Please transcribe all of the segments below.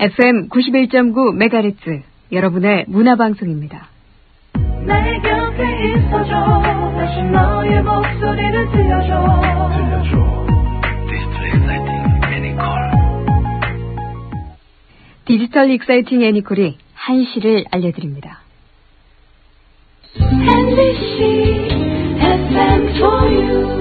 FM 91.9MHz 여러분의 문화방송입니다. 내 곁에 있어줘. 다시 너의 목소리를 들려줘. 디지털 익사이팅 애니콜이 한시를 알려드립니다. MBC FM for you.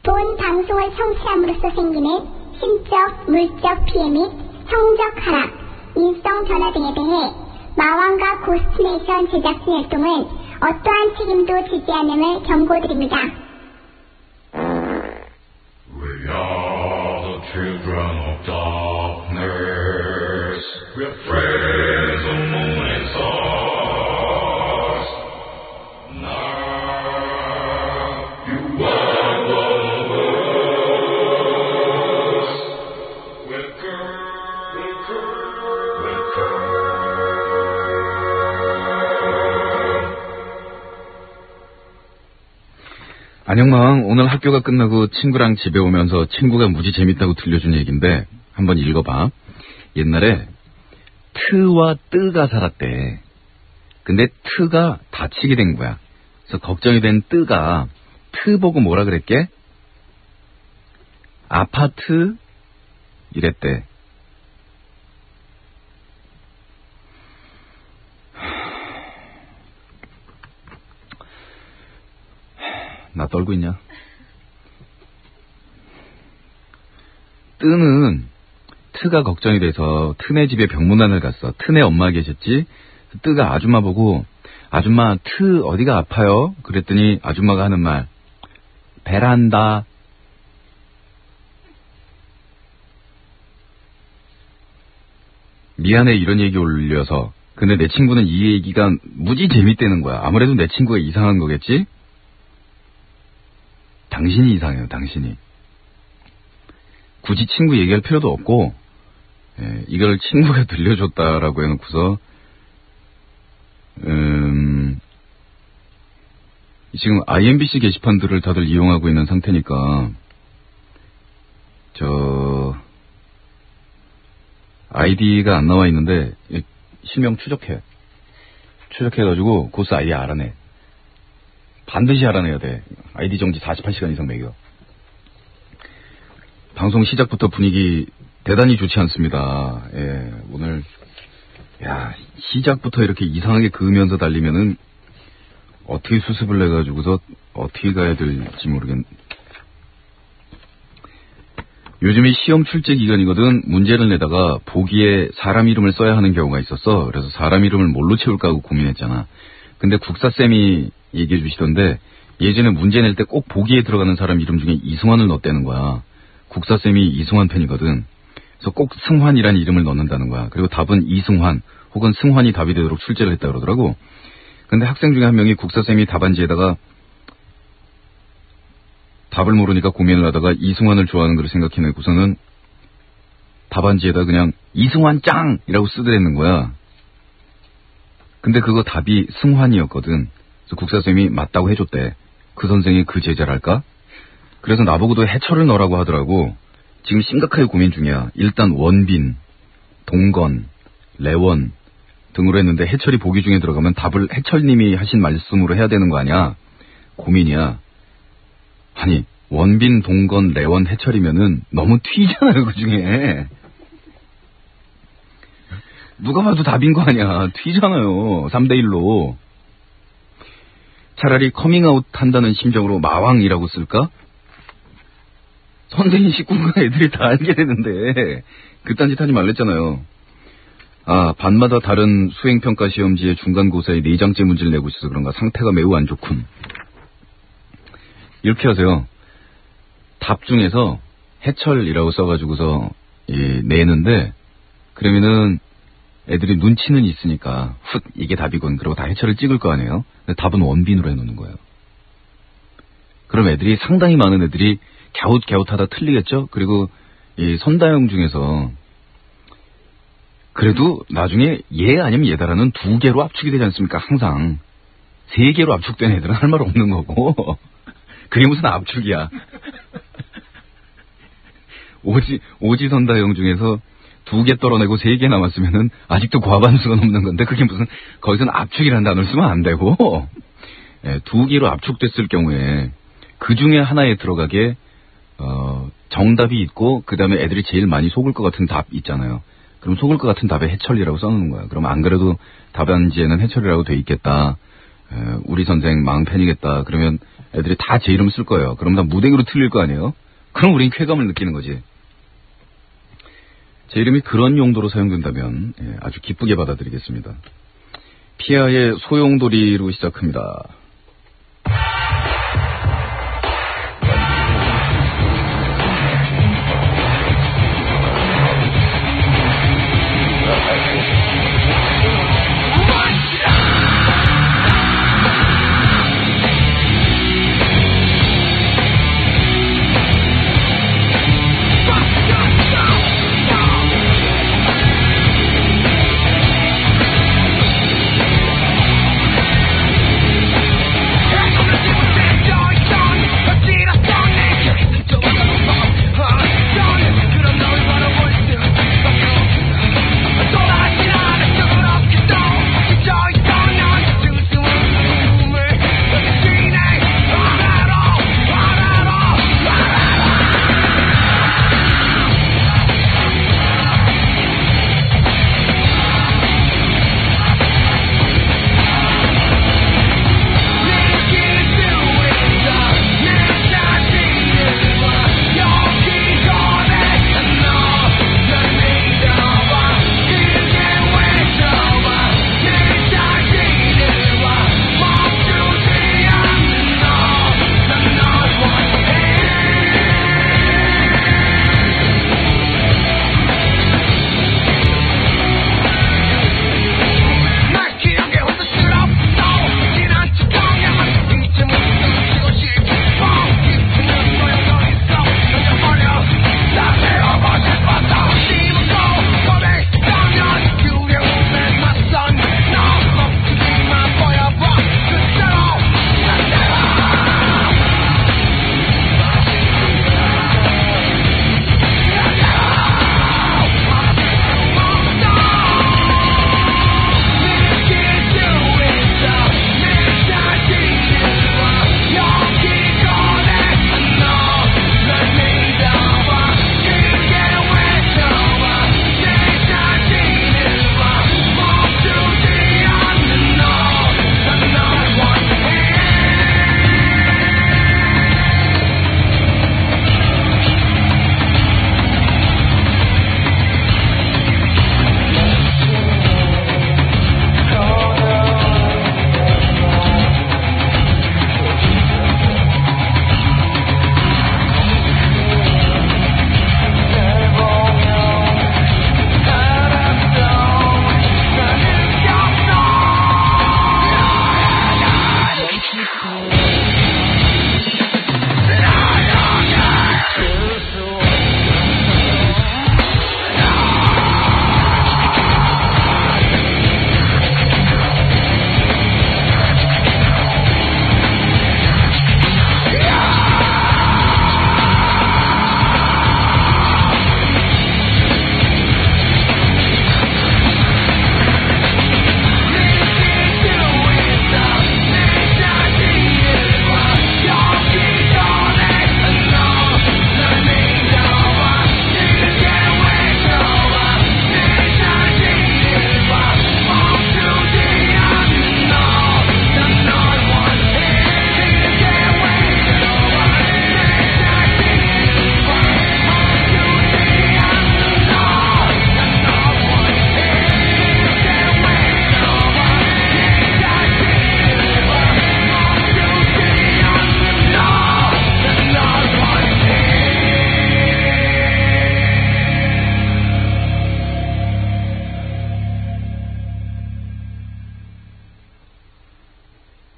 본 방송을 성취함으로써 생기는 심적, 물적 피해 및 성적 하락, 인성 변화 등에 대해 마왕과 고스트네이션 제작진 활동은 어떠한 책임도 지지 않음을 경고드립니다. We are the children of darkness. We are friends of moon and stars. Now you are one of us. Welcome, welcome, welcome. 안녕망, 오늘 학교가 끝나고 친구랑 집에 오면서 친구가 무지 재밌다고 들려준 얘기인데 한번 읽어봐. 옛날에 트와 뜨가 살았대. 근데 트가 다치게 된 거야. 그래서 걱정이 된 뜨가 트 보고 뭐라 그랬게? 아파트? 이랬대. 나 떨고 있냐? 뜨는 트가 걱정이 돼서 트네 집에 병문안을 갔어. 트네 엄마 계셨지? 뜨가 아줌마 보고 아줌마 트 어디가 아파요? 그랬더니 아줌마가 하는 말 베란다. 미안해 이런 얘기 올려서. 근데 내 친구는 이 얘기가 무지 재밌다는 거야. 아무래도 내 친구가 이상한 거겠지? 당신이 이상해요, 당신이. 굳이 친구 얘기할 필요도 없고, 이걸 친구가 들려줬다라고 해놓고서, 지금 IMBC 게시판들을 다들 이용하고 있는 상태니까, 아이디가 안 나와 있는데, 실명 추적해가지고, 고스 아이디 알아내. 반드시 알아내야 돼. 아이디 정지 48시간 이상 매겨. 방송 시작부터 분위기 대단히 좋지 않습니다. 예, 오늘 시작부터 이렇게 이상하게 그으면서 달리면은 어떻게 수습을 해가지고서 어떻게 가야 될지 모르겠네. 요즘이 시험 출제 기간이거든. 문제를 내다가 보기에 사람 이름을 써야 하는 경우가 있었어. 그래서 사람 이름을 뭘로 채울까 하고 고민했잖아. 근데 국사쌤이 얘기해 주시던데 예전에 문제 낼 때 꼭 보기에 들어가는 사람 이름 중에 이승환을 넣었다는 거야. 국사쌤이 이승환 팬이거든. 그래서 꼭 승환이라는 이름을 넣는다는 거야. 그리고 답은 이승환 혹은 승환이 답이 되도록 출제를 했다 그러더라고. 근데 학생 중에 한 명이 국사쌤이 답안지에다가 답을 모르니까 고민을 하다가 이승환을 좋아하는 걸 생각해내고서는 답안지에다 그냥 이승환 짱이라고 쓰더랬는 거야. 근데 그거 답이 승환이었거든. 그래서 국사쌤이 맞다고 해줬대. 그 선생이 그 제자랄까? 그래서 나보고도 해철을 넣으라고 하더라고. 지금 심각하게 고민 중이야. 일단 원빈, 동건, 레원 등으로 했는데 해철이 보기 중에 들어가면 답을 해철님이 하신 말씀으로 해야 되는 거 아니야? 고민이야. 아니 원빈, 동건, 레원, 해철이면은 너무 튀잖아요 그 중에. 누가 봐도 답인 거 아니야. 튀잖아요. 3대1로. 차라리 커밍아웃 한다는 심정으로 마왕이라고 쓸까? 선생님 식구가 애들이 다 알게 되는데 그딴 짓 하지 말랬잖아요. 아, 반마다 다른 수행평가 시험지에 중간고사에 4장째 문제를 내고 있어서 그런가 상태가 매우 안 좋군. 이렇게 하세요. 답 중에서 해철이라고 써가지고서 내는데 그러면은 애들이 눈치는 있으니까 훗 이게 답이군 그러고 다 해철을 찍을 거 아니에요. 근데 답은 원빈으로 해놓는 거예요. 그럼 애들이 상당히 많은 애들이 갸웃갸웃하다 틀리겠죠. 그리고 이 선다형 중에서 그래도 나중에 얘 아니면 얘다라는 2개로 압축이 되지 않습니까? 항상 3개로 압축된 애들은 할 말 없는 거고 그게 무슨 압축이야. 오지선다형 중에서 2개 떨어내고 3개 남았으면은 아직도 과반수가 넘는 건데 그게 무슨 거기서는 압축이라는 단어를 쓰면 안 되고 2개로 압축됐을 경우에 그 중에 하나에 들어가게 정답이 있고 그 다음에 애들이 제일 많이 속을 것 같은 답 있잖아요. 그럼 속을 것 같은 답에 해철이라고 써놓는 거야. 그럼 안 그래도 답안지에는 해철이라고 돼 있겠다. 우리 선생 망팬이겠다. 그러면 애들이 다 제 이름 쓸 거예요. 그럼 다 무대기로 틀릴 거 아니에요? 그럼 우린 쾌감을 느끼는 거지. 제 이름이 그런 용도로 사용된다면 아주 기쁘게 받아들이겠습니다. 피아의 소용돌이로 시작합니다.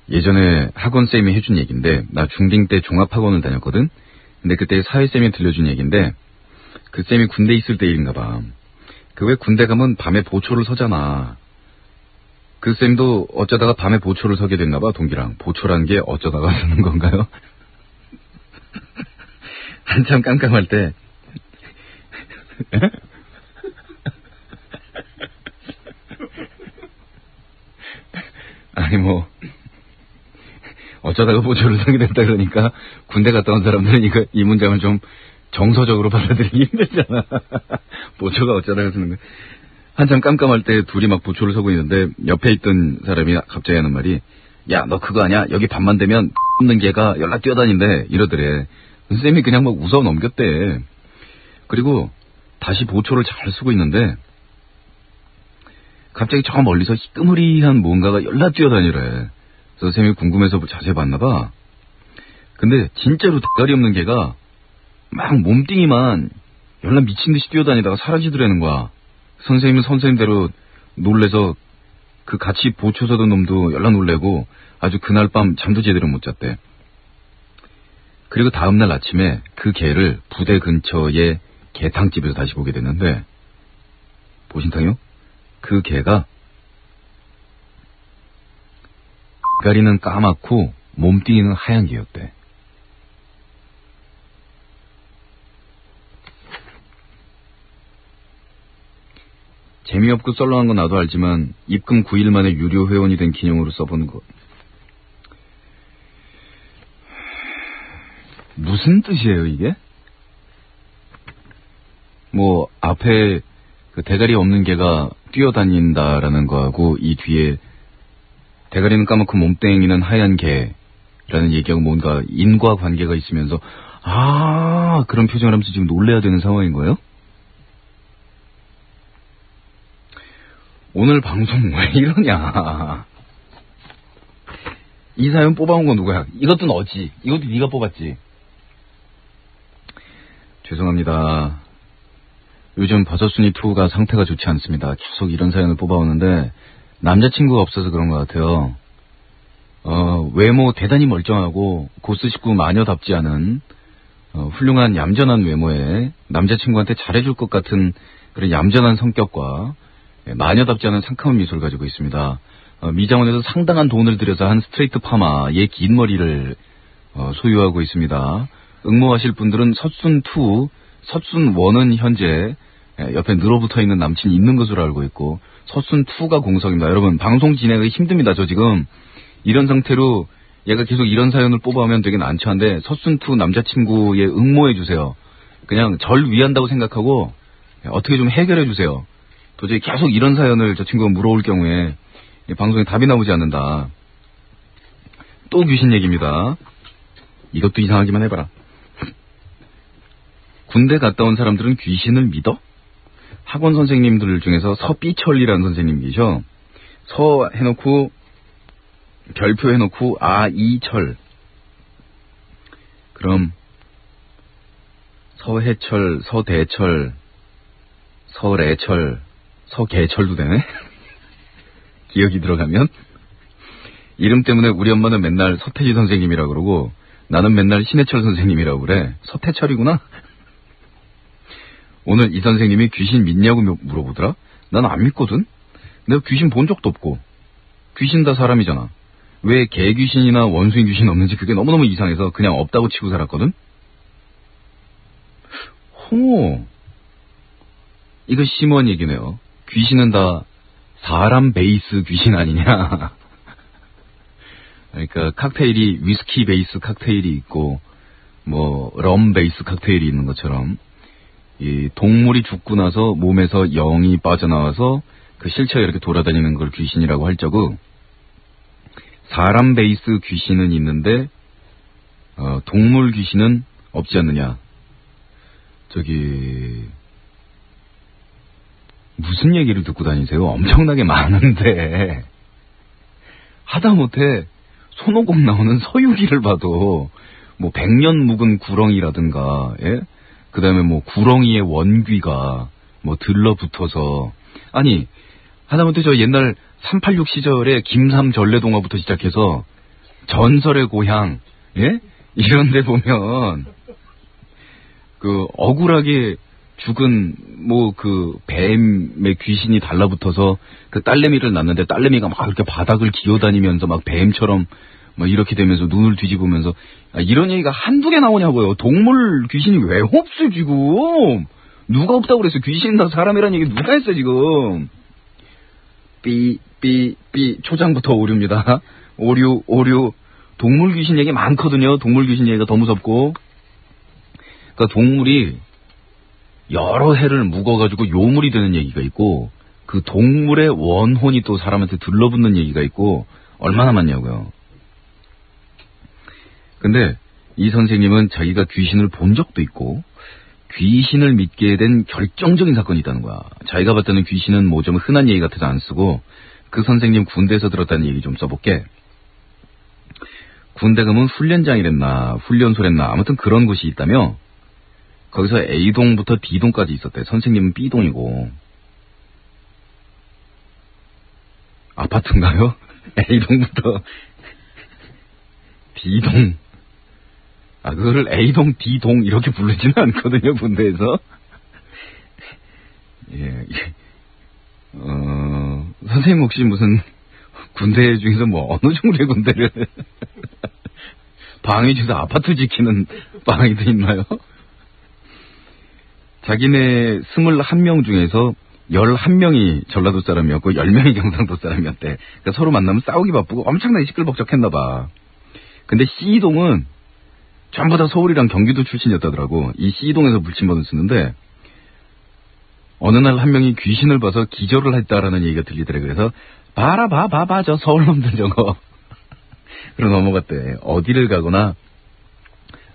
예전에 학원쌤이 해준 얘기인데, 나 중딩 때 종합학원을 다녔거든? 근데 그때 사회쌤이 들려준 얘기인데, 그 쌤이 군대 있을 때 일인가 봐. 그 왜 군대 가면 밤에 보초를 서잖아. 그 쌤도 어쩌다가 밤에 보초를 서게 됐나 봐, 동기랑. 보초란 게 어쩌다가 서는 건가요? 한참 깜깜할 때 아니 뭐 어쩌다가 보초를 사게 됐다 그러니까 군대 갔다 온 사람들은 이 문장을 좀 정서적으로 받아들이기 힘들잖아. 보초가 어쩌다가 쓰는 거야. 한참 깜깜할 때 둘이 막 보초를 서고 있는데 옆에 있던 사람이 갑자기 하는 말이 야 너 그거 아냐? 여기 밤만 되면 없는 개가 연락 뛰어다닌대 이러더래. 선생님이 그냥 막 웃어 넘겼대. 그리고 다시 보초를 잘 쓰고 있는데 갑자기 저 멀리서 희끄무리한 뭔가가 연락 뛰어다니래. 그래서 선생님이 궁금해서 자세히 봤나 봐. 근데 진짜로 대가리 없는 개가 막 몸뚱이만 연락 미친 듯이 뛰어다니다가 사라지더라는 거야. 선생님은 선생님대로 놀래서 그 같이 보초 서던 놈도 연락 놀래고 아주 그날 밤 잠도 제대로 못 잤대. 그리고 다음날 아침에 그 개를 부대 근처의 개탕집에서 다시 보게 됐는데 보신탕이요? 그 개가 대가리는 까맣고 몸뚱이는 하얀 개였대. 재미없고 썰렁한 건 나도 알지만 입금 9일 만에 유료 회원이 된 기념으로 써보는 것. 무슨 뜻이에요 이게? 뭐 앞에 그 대가리 없는 개가 뛰어다닌다라는 거하고 이 뒤에 대가리는 까맣고 몸뚱이는 하얀 개라는 얘기하고 뭔가 인과관계가 있으면서 그런 표정을 하면서 지금 놀래야 되는 상황인 거예요? 오늘 방송 왜 이러냐. 이 사연 뽑아온 건 누구야? 이것도 너지. 이것도 네가 뽑았지. 죄송합니다. 요즘 버섯순이2가 상태가 좋지 않습니다. 계속 이런 사연을 뽑아오는데 남자친구가 없어서 그런 것 같아요. 외모 대단히 멀쩡하고 고스 식구 마녀답지 않은 훌륭한 얌전한 외모에 남자친구한테 잘해줄 것 같은 그런 얌전한 성격과 마녀답지 않은 상큼한 미소를 가지고 있습니다. 미장원에서 상당한 돈을 들여서 한 스트레이트 파마의 긴 머리를 소유하고 있습니다. 응모하실 분들은 서순2, 서순1은 현재 옆에 늘어붙어 있는 남친이 있는 것으로 알고 있고 서순2가 공석입니다. 여러분 방송 진행하기 힘듭니다. 저 지금 이런 상태로 얘가 계속 이런 사연을 뽑아오면 되게 난처한데 서순2 남자친구에 응모해 주세요. 그냥 절 위한다고 생각하고 어떻게 좀 해결해 주세요. 도저히 계속 이런 사연을 저 친구가 물어올 경우에 방송에 답이 나오지 않는다. 또 귀신 얘기입니다. 이것도 이상하기만 해봐라. 군대 갔다 온 사람들은 귀신을 믿어? 학원 선생님들 중에서 서삐철이라는 선생님 계셔. 서 해놓고 별표 해놓고 이철. 그럼 서해철, 서대철, 서래철, 서개철도 되네? 기억이 들어가면? 이름 때문에 우리 엄마는 맨날 서태지 선생님이라고 그러고 나는 맨날 신해철 선생님이라고 그래. 서태철이구나? 오늘 이 선생님이 귀신 믿냐고 물어보더라? 난 안 믿거든? 내가 귀신 본 적도 없고. 귀신 다 사람이잖아. 왜 개귀신이나 원숭이 귀신 없는지 그게 너무너무 이상해서 그냥 없다고 치고 살았거든? 이거 심오한 얘기네요. 귀신은 다 사람 베이스 귀신 아니냐. 그러니까 칵테일이 위스키 베이스 칵테일이 있고 뭐 럼 베이스 칵테일이 있는 것처럼 이 동물이 죽고 나서 몸에서 영이 빠져나와서 그 실체가 이렇게 돌아다니는 걸 귀신이라고 할 적은 사람 베이스 귀신은 있는데 동물 귀신은 없지 않느냐. 무슨 얘기를 듣고 다니세요? 엄청나게 많은데 하다못해 손오공 나오는 서유기를 봐도 뭐 백년 묵은 구렁이라든가 그 다음에 뭐 구렁이의 원귀가 뭐 들러붙어서 아니 하다못해 저 옛날 386 시절에 김삼 전래동화부터 시작해서 전설의 고향 이런 데 보면 그 억울하게 죽은 뭐 그 뱀의 귀신이 달라붙어서 그 딸내미를 낳는데 딸내미가 막 이렇게 바닥을 기어다니면서 막 뱀처럼 막 이렇게 되면서 눈을 뒤집으면서 이런 얘기가 한두 개 나오냐고요. 동물 귀신이 왜 없어 지금. 누가 없다고 그랬어? 귀신 나 사람이라는 얘기 누가 했어 지금? 삐 초장부터 오류입니다. 오류. 동물 귀신 얘기 많거든요. 동물 귀신 얘기가 더 무섭고. 그러니까 동물이 여러 해를 묵어가지고 요물이 되는 얘기가 있고, 그 동물의 원혼이 또 사람한테 들러붙는 얘기가 있고, 얼마나 많냐고요. 근데 이 선생님은 자기가 귀신을 본 적도 있고, 귀신을 믿게 된 결정적인 사건이 있다는 거야. 자기가 봤다는 귀신은 뭐 좀 흔한 얘기 같아서 안 쓰고, 그 선생님 군대에서 들었다는 얘기 좀 써볼게. 군대 가면 훈련장이랬나 훈련소랬나 아무튼 그런 곳이 있다며. 거기서 A동부터 D동까지 있었대. 선생님은 B동이고. 아파트인가요? A동부터 D동. 그거를 A동, D동 이렇게 부르지는 않거든요, 군대에서. 예. 선생님 혹시 무슨 군대 중에서 뭐 어느 정도의 군대를 방위주에서 아파트 지키는 방위도 있나요? 자기네 21명 중에서 11명이 전라도 사람이었고 10명이 경상도 사람이었대. 그러니까 서로 만나면 싸우기 바쁘고 엄청나게 시끌벅적했나봐. 근데 C동은 전부 다 서울이랑 경기도 출신이었다더라고. 이 C동에서 불침번을 쓰는데 어느 날 한 명이 귀신을 봐서 기절을 했다라는 얘기가 들리더래. 그래서 봐라 저 서울놈들 저거. 그러 넘어갔대. 어디를 가거나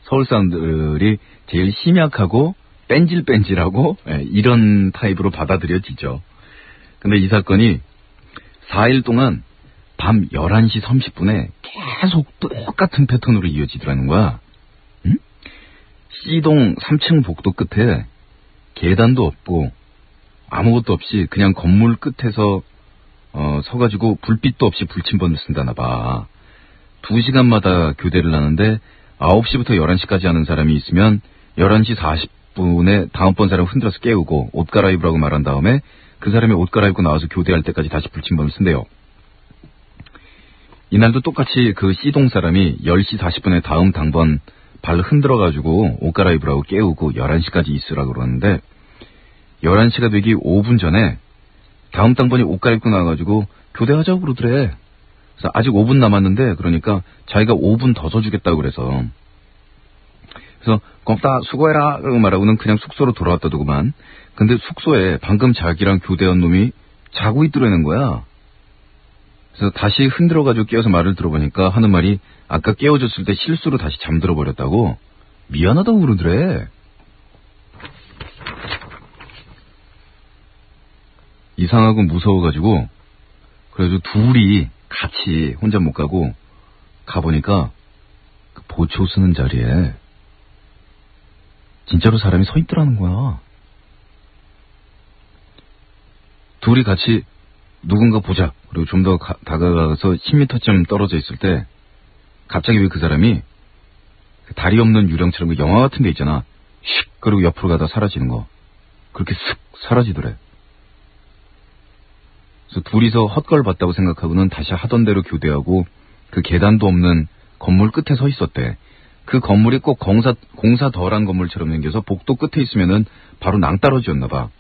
서울 사람들이 제일 심약하고 뺀질뺀질하고 이런 타입으로 받아들여지죠. 근데 이 사건이 4일 동안 밤 11시 30분에 계속 똑같은 패턴으로 이어지더라는 거야. 응? C동 3층 복도 끝에 계단도 없고 아무것도 없이 그냥 건물 끝에서 서가지고 불빛도 없이 불침번을 쓴다나 봐. 2시간마다 교대를 하는데 9시부터 11시까지 하는 사람이 있으면 11시 40분에 다음번 사람 흔들어서 깨우고 옷 갈아입으라고 말한 다음에 그 사람이 옷 갈아입고 나와서 교대할 때까지 다시 불침번을 쓴대요. 이날도 똑같이 그 C동 사람이 10시 40분에 다음 당번 발을 흔들어가지고 옷 갈아입으라고 깨우고 11시까지 있으라고 그러는데 11시가 되기 5분 전에 다음 당번이 옷 갈아입고 나와가지고 교대하자고 그러더래. 그래서 아직 5분 남았는데 그러니까 자기가 5분 더 서주겠다고 그래서 고맙다 수고해라 라고 말하고는 그냥 숙소로 돌아왔다더구만. 근데 숙소에 방금 자기랑 교대한 놈이 자고 있더라는 거야. 그래서 다시 흔들어가지고 깨워서 말을 들어보니까 하는 말이 아까 깨워줬을 때 실수로 다시 잠들어 버렸다고. 미안하다고 그러더래. 이상하고 무서워가지고 그래도 둘이 같이 혼자 못 가고 가보니까 그 보초 쓰는 자리에 진짜로 사람이 서 있더라는 거야. 둘이 같이 누군가 보자. 그리고 좀 더 다가가서 10m쯤 떨어져 있을 때 갑자기 왜 그 사람이 다리 없는 유령처럼 영화 같은 데 있잖아. 슉 그리고 옆으로 가다 사라지는 거. 그렇게 쓱 사라지더래. 그래서 둘이서 헛걸 봤다고 생각하고는 다시 하던 대로 교대하고 그 계단도 없는 건물 끝에 서 있었대. 그 건물이 꼭 공사 덜한 건물처럼 생겨서 복도 끝에 있으면은 바로 낭떠러지였나 봐.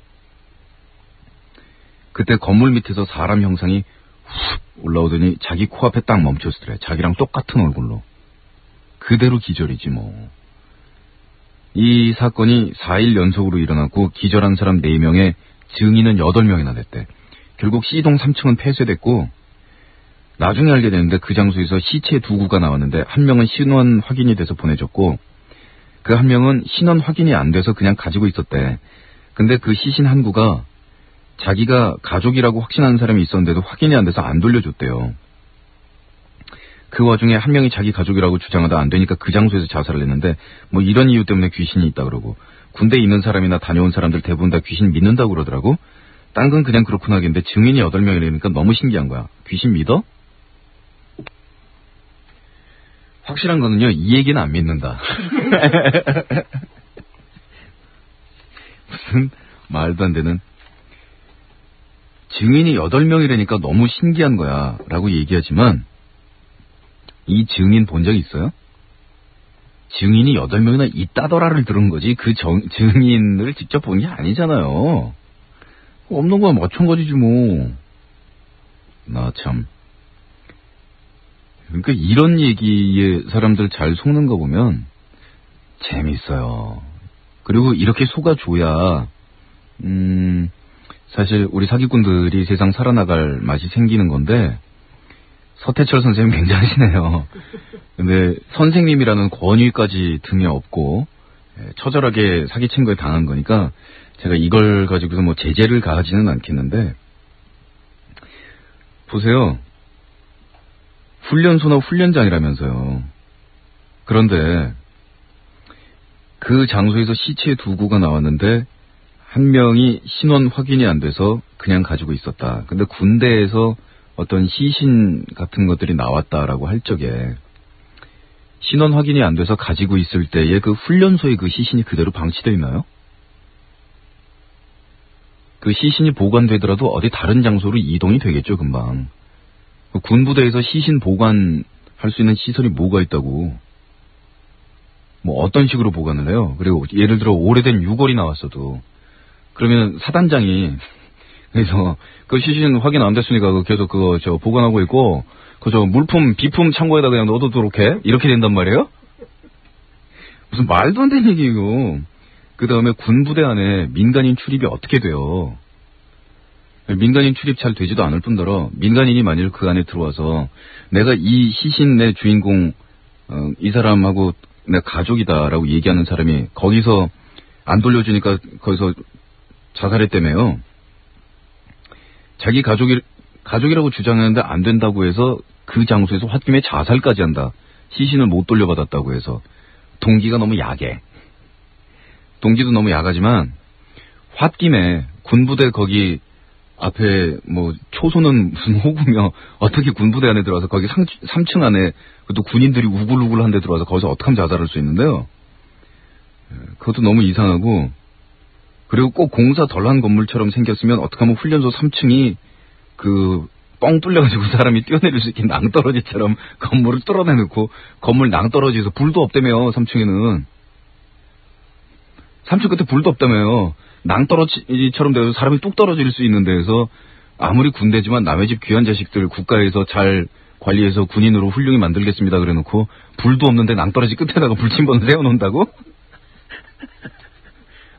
그때 건물 밑에서 사람 형상이 훅 올라오더니 자기 코앞에 딱 멈췄더래. 자기랑 똑같은 얼굴로. 그대로 기절이지 뭐. 이 사건이 4일 연속으로 일어났고 기절한 사람 4명에 증인은 8명이나 됐대. 결국 C동 3층은 폐쇄됐고 나중에 알게 됐는데 그 장소에서 시체 2구가 나왔는데 한 명은 신원 확인이 돼서 보내줬고 그 한 명은 신원 확인이 안 돼서 그냥 가지고 있었대. 근데 그 시신 한 구가 자기가 가족이라고 확신하는 사람이 있었는데도 확인이 안 돼서 안 돌려줬대요. 그 와중에 한 명이 자기 가족이라고 주장하다 안 되니까 그 장소에서 자살을 했는데 뭐 이런 이유 때문에 귀신이 있다 그러고 군대에 있는 사람이나 다녀온 사람들 대부분 다 귀신 믿는다고 그러더라고. 딴 건 그냥 그렇구나 하겠는데 증인이 8명이라니까 너무 신기한 거야. 귀신 믿어? 확실한 거는요, 이 얘기는 안 믿는다. 무슨 말도 안 되는. 증인이 8명이라니까 너무 신기한 거야 라고 얘기하지만 이 증인 본 적 있어요? 증인이 8명이나 있다더라를 들은 거지 그 증인을 직접 본 게 아니잖아요. 없는 거야 마찬가지지 뭐. 나 참. 그러니까 이런 얘기에 사람들 잘 속는 거 보면 재밌어요. 그리고 이렇게 속아줘야 사실 우리 사기꾼들이 세상 살아나갈 맛이 생기는 건데 서태철 선생님 굉장하시네요. 근데 선생님이라는 권위까지 등에 업고 처절하게 사기친 거에 당한 거니까 제가 이걸 가지고서 뭐 제재를 가하지는 않겠는데 보세요. 훈련소나 훈련장이라면서요. 그런데 그 장소에서 시체 2구가 나왔는데 한 명이 신원 확인이 안 돼서 그냥 가지고 있었다. 근데 군대에서 어떤 시신 같은 것들이 나왔다라고 할 적에 신원 확인이 안 돼서 가지고 있을 때에 그 훈련소에 그 시신이 그대로 방치되어 있나요? 그 시신이 보관되더라도 어디 다른 장소로 이동이 되겠죠, 금방. 군부대에서 시신 보관할 수 있는 시설이 뭐가 있다고. 뭐 어떤 식으로 보관을 해요? 그리고 예를 들어 오래된 유골이 나왔어도 그러면 사단장이 그래서 그 시신 확인 안 됐으니까 계속 그거 보관하고 있고 그저 물품 비품 창고에다 그냥 넣어두도록 해? 이렇게 된단 말이에요? 무슨 말도 안 되는 얘기고. 그 다음에 군부대 안에 민간인 출입이 어떻게 돼요? 민간인 출입 잘 되지도 않을 뿐더러 민간인이 만일 그 안에 들어와서 내가 이 시신의 주인공 이 사람하고 내 가족이다라고 얘기하는 사람이 거기서 안 돌려주니까 거기서 자살했다며요. 자기 가족이라고 주장하는데 안 된다고 해서 그 장소에서 홧김에 자살까지 한다. 시신을 못 돌려받았다고 해서. 동기가 너무 야해. 동기도 너무 야하지만 홧김에 군부대 거기 앞에 뭐 초소는 무슨 호구며 어떻게 군부대 안에 들어와서 거기 3층 안에 또 군인들이 우글우글한 데 들어와서 거기서 어떻게 하면 자살할 수 있는데요. 그것도 너무 이상하고 그리고 꼭 공사 덜한 건물처럼 생겼으면 어떻게 하면 훈련소 3층이 그 뻥 뚫려가지고 사람이 뛰어내릴 수 있게 낭떠러지처럼 건물을 뚫어내놓고 건물 낭떠러지에서 불도 없다며요. 3층에는. 3층 끝에 불도 없다며요. 낭떠러지처럼 돼서 사람이 뚝 떨어질 수 있는 데에서 아무리 군대지만 남의 집 귀한 자식들 국가에서 잘 관리해서 군인으로 훌륭히 만들겠습니다 그래놓고 불도 없는데 낭떠러지 끝에다가 불침번을 세워놓는다고?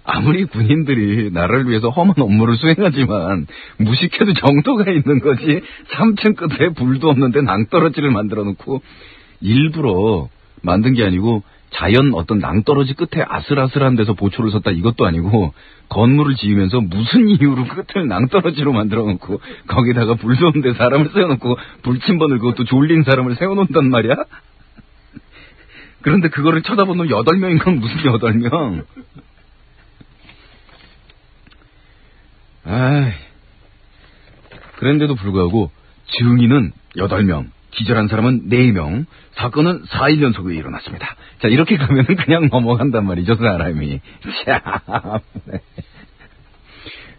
아무리 군인들이 나라를 위해서 험한 업무를 수행하지만 무식해도 정도가 있는 거지. 3층 끝에 불도 없는데 낭떠러지를 만들어 놓고 일부러 만든 게 아니고 자연 어떤 낭떠러지 끝에 아슬아슬한 데서 보초를 섰다 이것도 아니고 건물을 지으면서 무슨 이유로 끝을 낭떠러지로 만들어 놓고 거기다가 불도 없는데 사람을 세워놓고 불침번을 그것도 졸린 사람을 세워놓는단 말이야? 그런데 그거를 쳐다본 놈 8명인 건 무슨 8명? 아이, 그런데도 불구하고 증인은 8명, 기절한 사람은 4명, 사건은 4일 연속에 일어났습니다. 자, 이렇게 가면은 그냥 넘어간단 말이죠, 사람이. 참.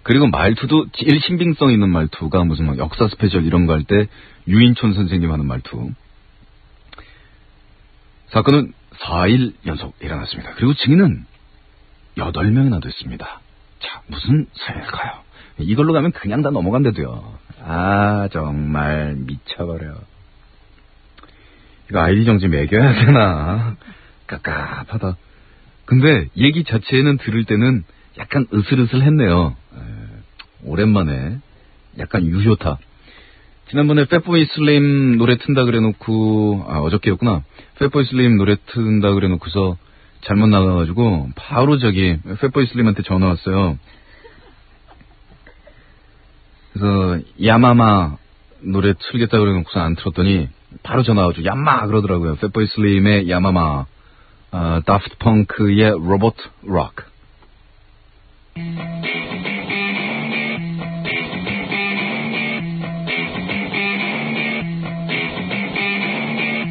그리고 말투도 제일 신빙성 있는 말투가 무슨 막 역사 스페셜 이런 거 할 때 유인촌 선생님 하는 말투. 사건은 4일 연속 일어났습니다. 그리고 증인은 8명이나 됐습니다. 자, 무슨 사연일까요? 이걸로 가면 그냥 다 넘어간대도요. 아, 정말 미쳐버려. 이거 아이디 정지 매겨야 되나? 깝깝하다. 근데 얘기 자체는 들을 때는 약간 으슬으슬했네요. 오랜만에 약간 유효타. 지난번에 팻보이 슬림 노래 튼다 그래놓고 어저께였구나. 팻보이 슬림 노래 튼다 그래놓고서 잘못 나가가지고 바로 저기 팻보이 슬림한테 전화 왔어요. 그래서 야마마 노래 틀겠다 그래놓고서 안 틀었더니 바로 전화 와가지고 얌마 그러더라고요. 팻보이 슬림의 야마마, 다프트 펑크의 로봇 록.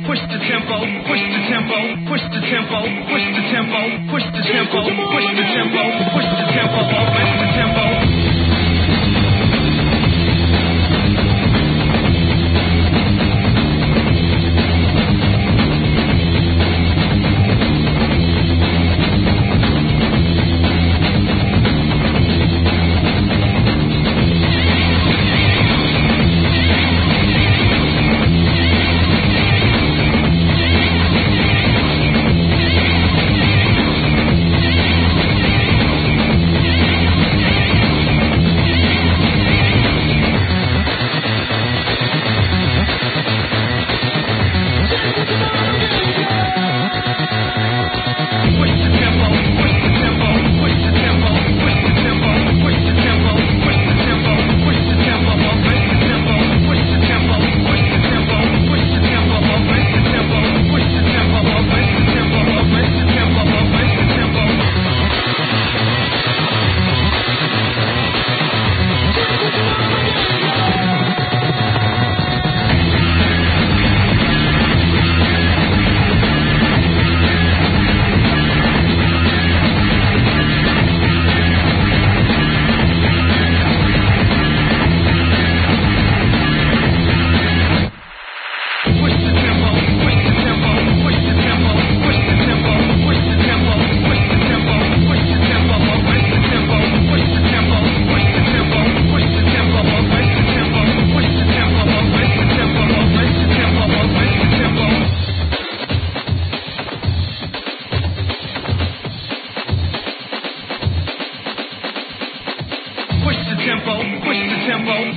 Push the tempo, push the tempo, push the tempo, push the tempo, push the tempo, push the tempo, push the tempo, push the tempo.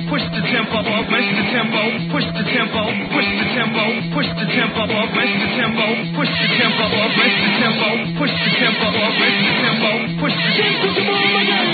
push the tempo, augment the tempo, push the tempo, push the tempo, push the tempo, augment the tempo, push the tempo, augment the tempo, push the tempo, augment the tempo, push the tempo, come on, my God.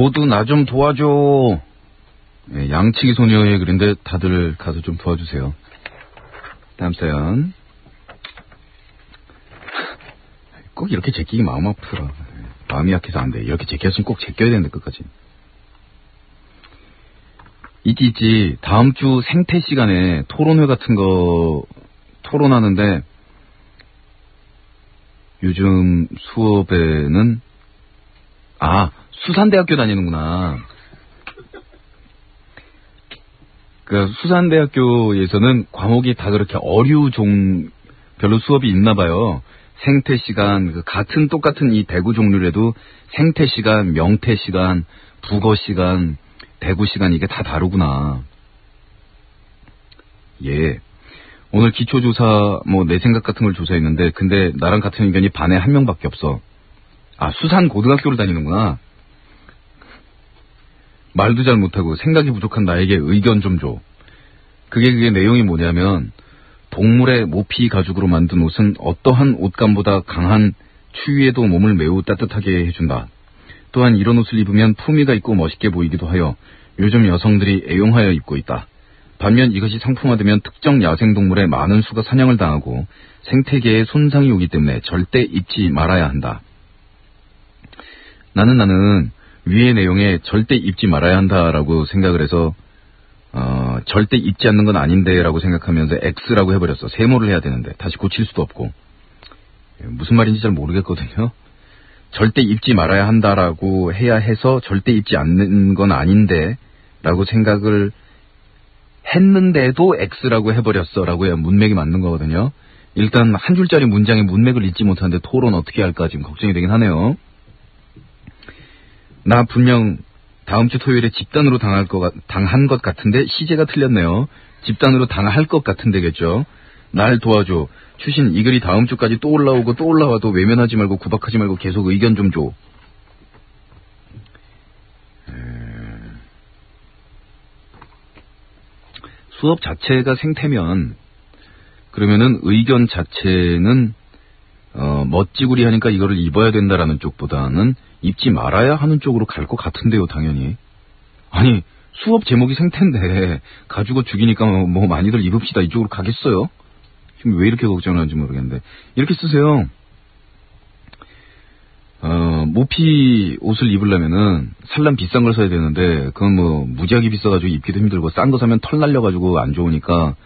모두 나 좀 도와줘. 네, 양치기 소녀의 글인데 다들 가서 좀 도와주세요. 다음 사연. 꼭 이렇게 제끼기 마음 아프더라. 마음이 약해서 안 돼. 이렇게 제꼈으면 꼭 제껴야 되는데 끝까지. 있지. 다음 주 생태 시간에 토론회 같은 거 토론하는데 요즘 수업에는 수산대학교 다니는구나. 그 수산대학교에서는 과목이 다 그렇게 별로 수업이 있나 봐요. 생태 시간, 똑같은 이 대구 종류라도 생태 시간, 명태 시간, 국어 시간, 대구 시간 이게 다 다르구나. 예. 오늘 기초조사 내 생각 같은 걸 조사했는데 근데 나랑 같은 의견이 반에 한 명밖에 없어. 수산 고등학교를 다니는구나. 말도 잘 못하고 생각이 부족한 나에게 의견 좀 줘. 그게 내용이 뭐냐면 동물의 모피 가죽으로 만든 옷은 어떠한 옷감보다 강한 추위에도 몸을 매우 따뜻하게 해준다. 또한 이런 옷을 입으면 품위가 있고 멋있게 보이기도 하여 요즘 여성들이 애용하여 입고 있다. 반면 이것이 상품화되면 특정 야생동물의 많은 수가 사냥을 당하고 생태계에 손상이 오기 때문에 절대 입지 말아야 한다. 나는 위의 내용에 절대 입지 말아야 한다라고 생각을 해서 절대 입지 않는 건 아닌데 라고 생각하면서 X라고 해버렸어. 세모를 해야 되는데 다시 고칠 수도 없고. 무슨 말인지 잘 모르겠거든요. 절대 입지 말아야 한다라고 해야 해서 절대 입지 않는 건 아닌데 라고 생각을 했는데도 X라고 해버렸어 라고 해야 문맥이 맞는 거거든요. 일단 한 줄짜리 문장의 문맥을 읽지 못하는데 토론 어떻게 할까 지금 걱정이 되긴 하네요. 나 분명 다음 주 토요일에 집단으로 당한 것 같은데 시제가 틀렸네요. 집단으로 당할 것 같은데겠죠. 날 도와줘. 추신 이 글이 다음 주까지 또 올라오고 또 올라와도 외면하지 말고 구박하지 말고 계속 의견 좀 줘. 수업 자체가 생태면 그러면은 의견 자체는 멋지구리 하니까 이거를 입어야 된다라는 쪽보다는 입지 말아야 하는 쪽으로 갈 것 같은데요, 당연히. 아니, 수업 제목이 생태인데 가지고 죽이니까 많이들 입읍시다 이쪽으로 가겠어요? 지금 왜 이렇게 걱정하는지 모르겠는데. 이렇게 쓰세요. 모피 옷을 입으려면은 살람 비싼 걸 사야 되는데 그건 무지하게 비싸가지고 입기도 힘들고 싼 거 사면 털 날려가지고 안 좋으니까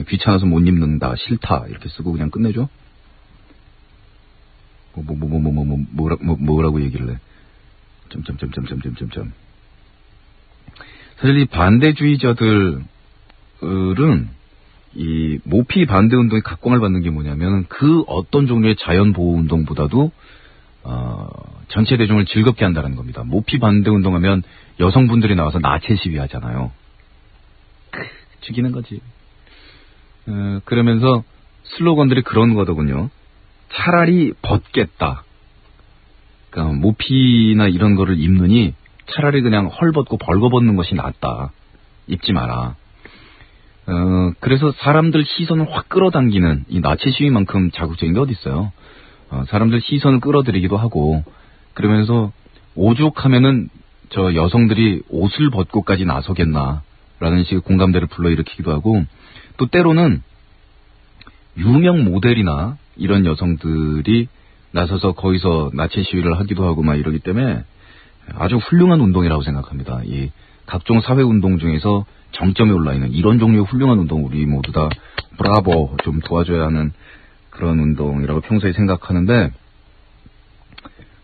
귀찮아서 못 입는다, 싫다 이렇게 쓰고 그냥 끝내죠. 뭐라고 얘기를 해. 점점점점점점점. 사실 이 반대주의자들은 이 모피 반대 운동의 각광을 받는 게 뭐냐면 그 어떤 종류의 자연 보호 운동보다도 전체 대중을 즐겁게 한다는 겁니다. 모피 반대 운동하면 여성분들이 나와서 나체 시위하잖아요. 죽이는 거지. 그러면서 슬로건들이 그런 거더군요. 차라리 벗겠다. 그러니까 모피나 이런 거를 입느니 차라리 그냥 헐 벗고 벌거 벗는 것이 낫다. 입지 마라. 그래서 사람들 시선을 확 끌어당기는 이 나체 시위만큼 자극적인 게 어디 있어요. 사람들 시선을 끌어들이기도 하고 그러면서 오죽하면은 저 여성들이 옷을 벗고까지 나서겠나라는 식의 공감대를 불러일으키기도 하고 또 때로는 유명 모델이나 이런 여성들이 나서서 거기서 나체 시위를 하기도 하고 막 이러기 때문에 아주 훌륭한 운동이라고 생각합니다. 이 각종 사회 운동 중에서 정점에 올라있는 이런 종류의 훌륭한 운동 우리 모두 다 브라보 좀 도와줘야 하는 그런 운동이라고 평소에 생각하는데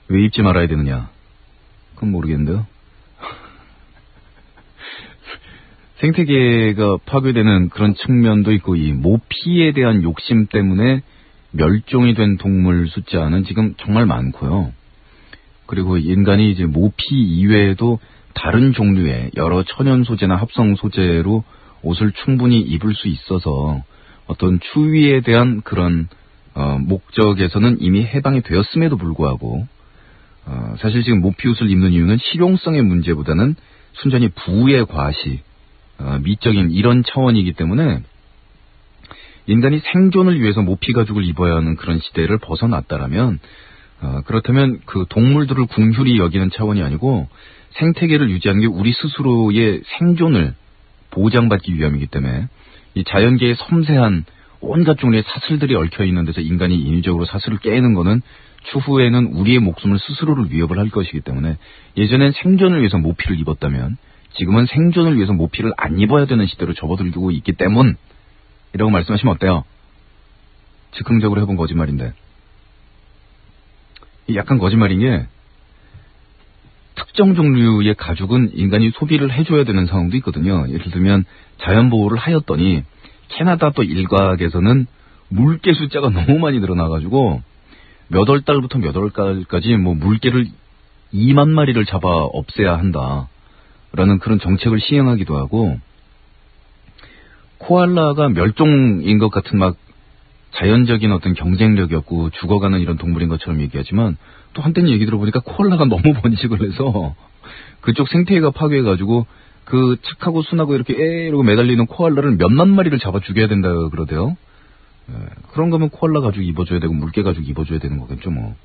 왜 입지 말아야 되느냐? 그건 모르겠는데요. 생태계가 파괴되는 그런 측면도 있고 이 모피에 대한 욕심 때문에 멸종이 된 동물 숫자는 지금 정말 많고요. 그리고 인간이 이제 모피 이외에도 다른 종류의 여러 천연 소재나 합성 소재로 옷을 충분히 입을 수 있어서 어떤 추위에 대한 그런 목적에서는 이미 해방이 되었음에도 불구하고 사실 지금 모피 옷을 입는 이유는 실용성의 문제보다는 순전히 부의 과시, 미적인 이런 차원이기 때문에 인간이 생존을 위해서 모피 가죽을 입어야 하는 그런 시대를 벗어났다라면 그렇다면 그 동물들을 궁휼히 여기는 차원이 아니고 생태계를 유지하는 게 우리 스스로의 생존을 보장받기 위함이기 때문에 이 자연계의 섬세한 온갖 종류의 사슬들이 얽혀있는 데서 인간이 인위적으로 사슬을 깨는 거는 추후에는 우리의 목숨을 스스로를 위협을 할 것이기 때문에 예전엔 생존을 위해서 모피를 입었다면 지금은 생존을 위해서 모피를 안 입어야 되는 시대로 접어들고 있기 때문 이라고 말씀하시면 어때요? 즉흥적으로 해본 거짓말인데 약간 거짓말인 게 특정 종류의 가죽은 인간이 소비를 해줘야 되는 상황도 있거든요. 예를 들면 자연보호를 하였더니 캐나다 또 일각에서는 물개 숫자가 너무 많이 늘어나가지고 몇 월 달부터 몇 월까지 뭐 물개를 2만 마리를 잡아 없애야 한다라는 그런 정책을 시행하기도 하고 코알라가 멸종인 것 같은 막 자연적인 어떤 경쟁력이 없고 죽어가는 이런 동물인 것처럼 얘기하지만 또 한때는 얘기 들어보니까 코알라가 너무 번식을 해서 그쪽 생태계가 파괴해가지고 그 착하고 순하고 이렇게 이러고 매달리는 코알라를 몇만 마리를 잡아 죽여야 된다 그러대요. 그런 거면 코알라 가죽 입어줘야 되고 물개 가죽 입어줘야 되는 거겠죠 뭐.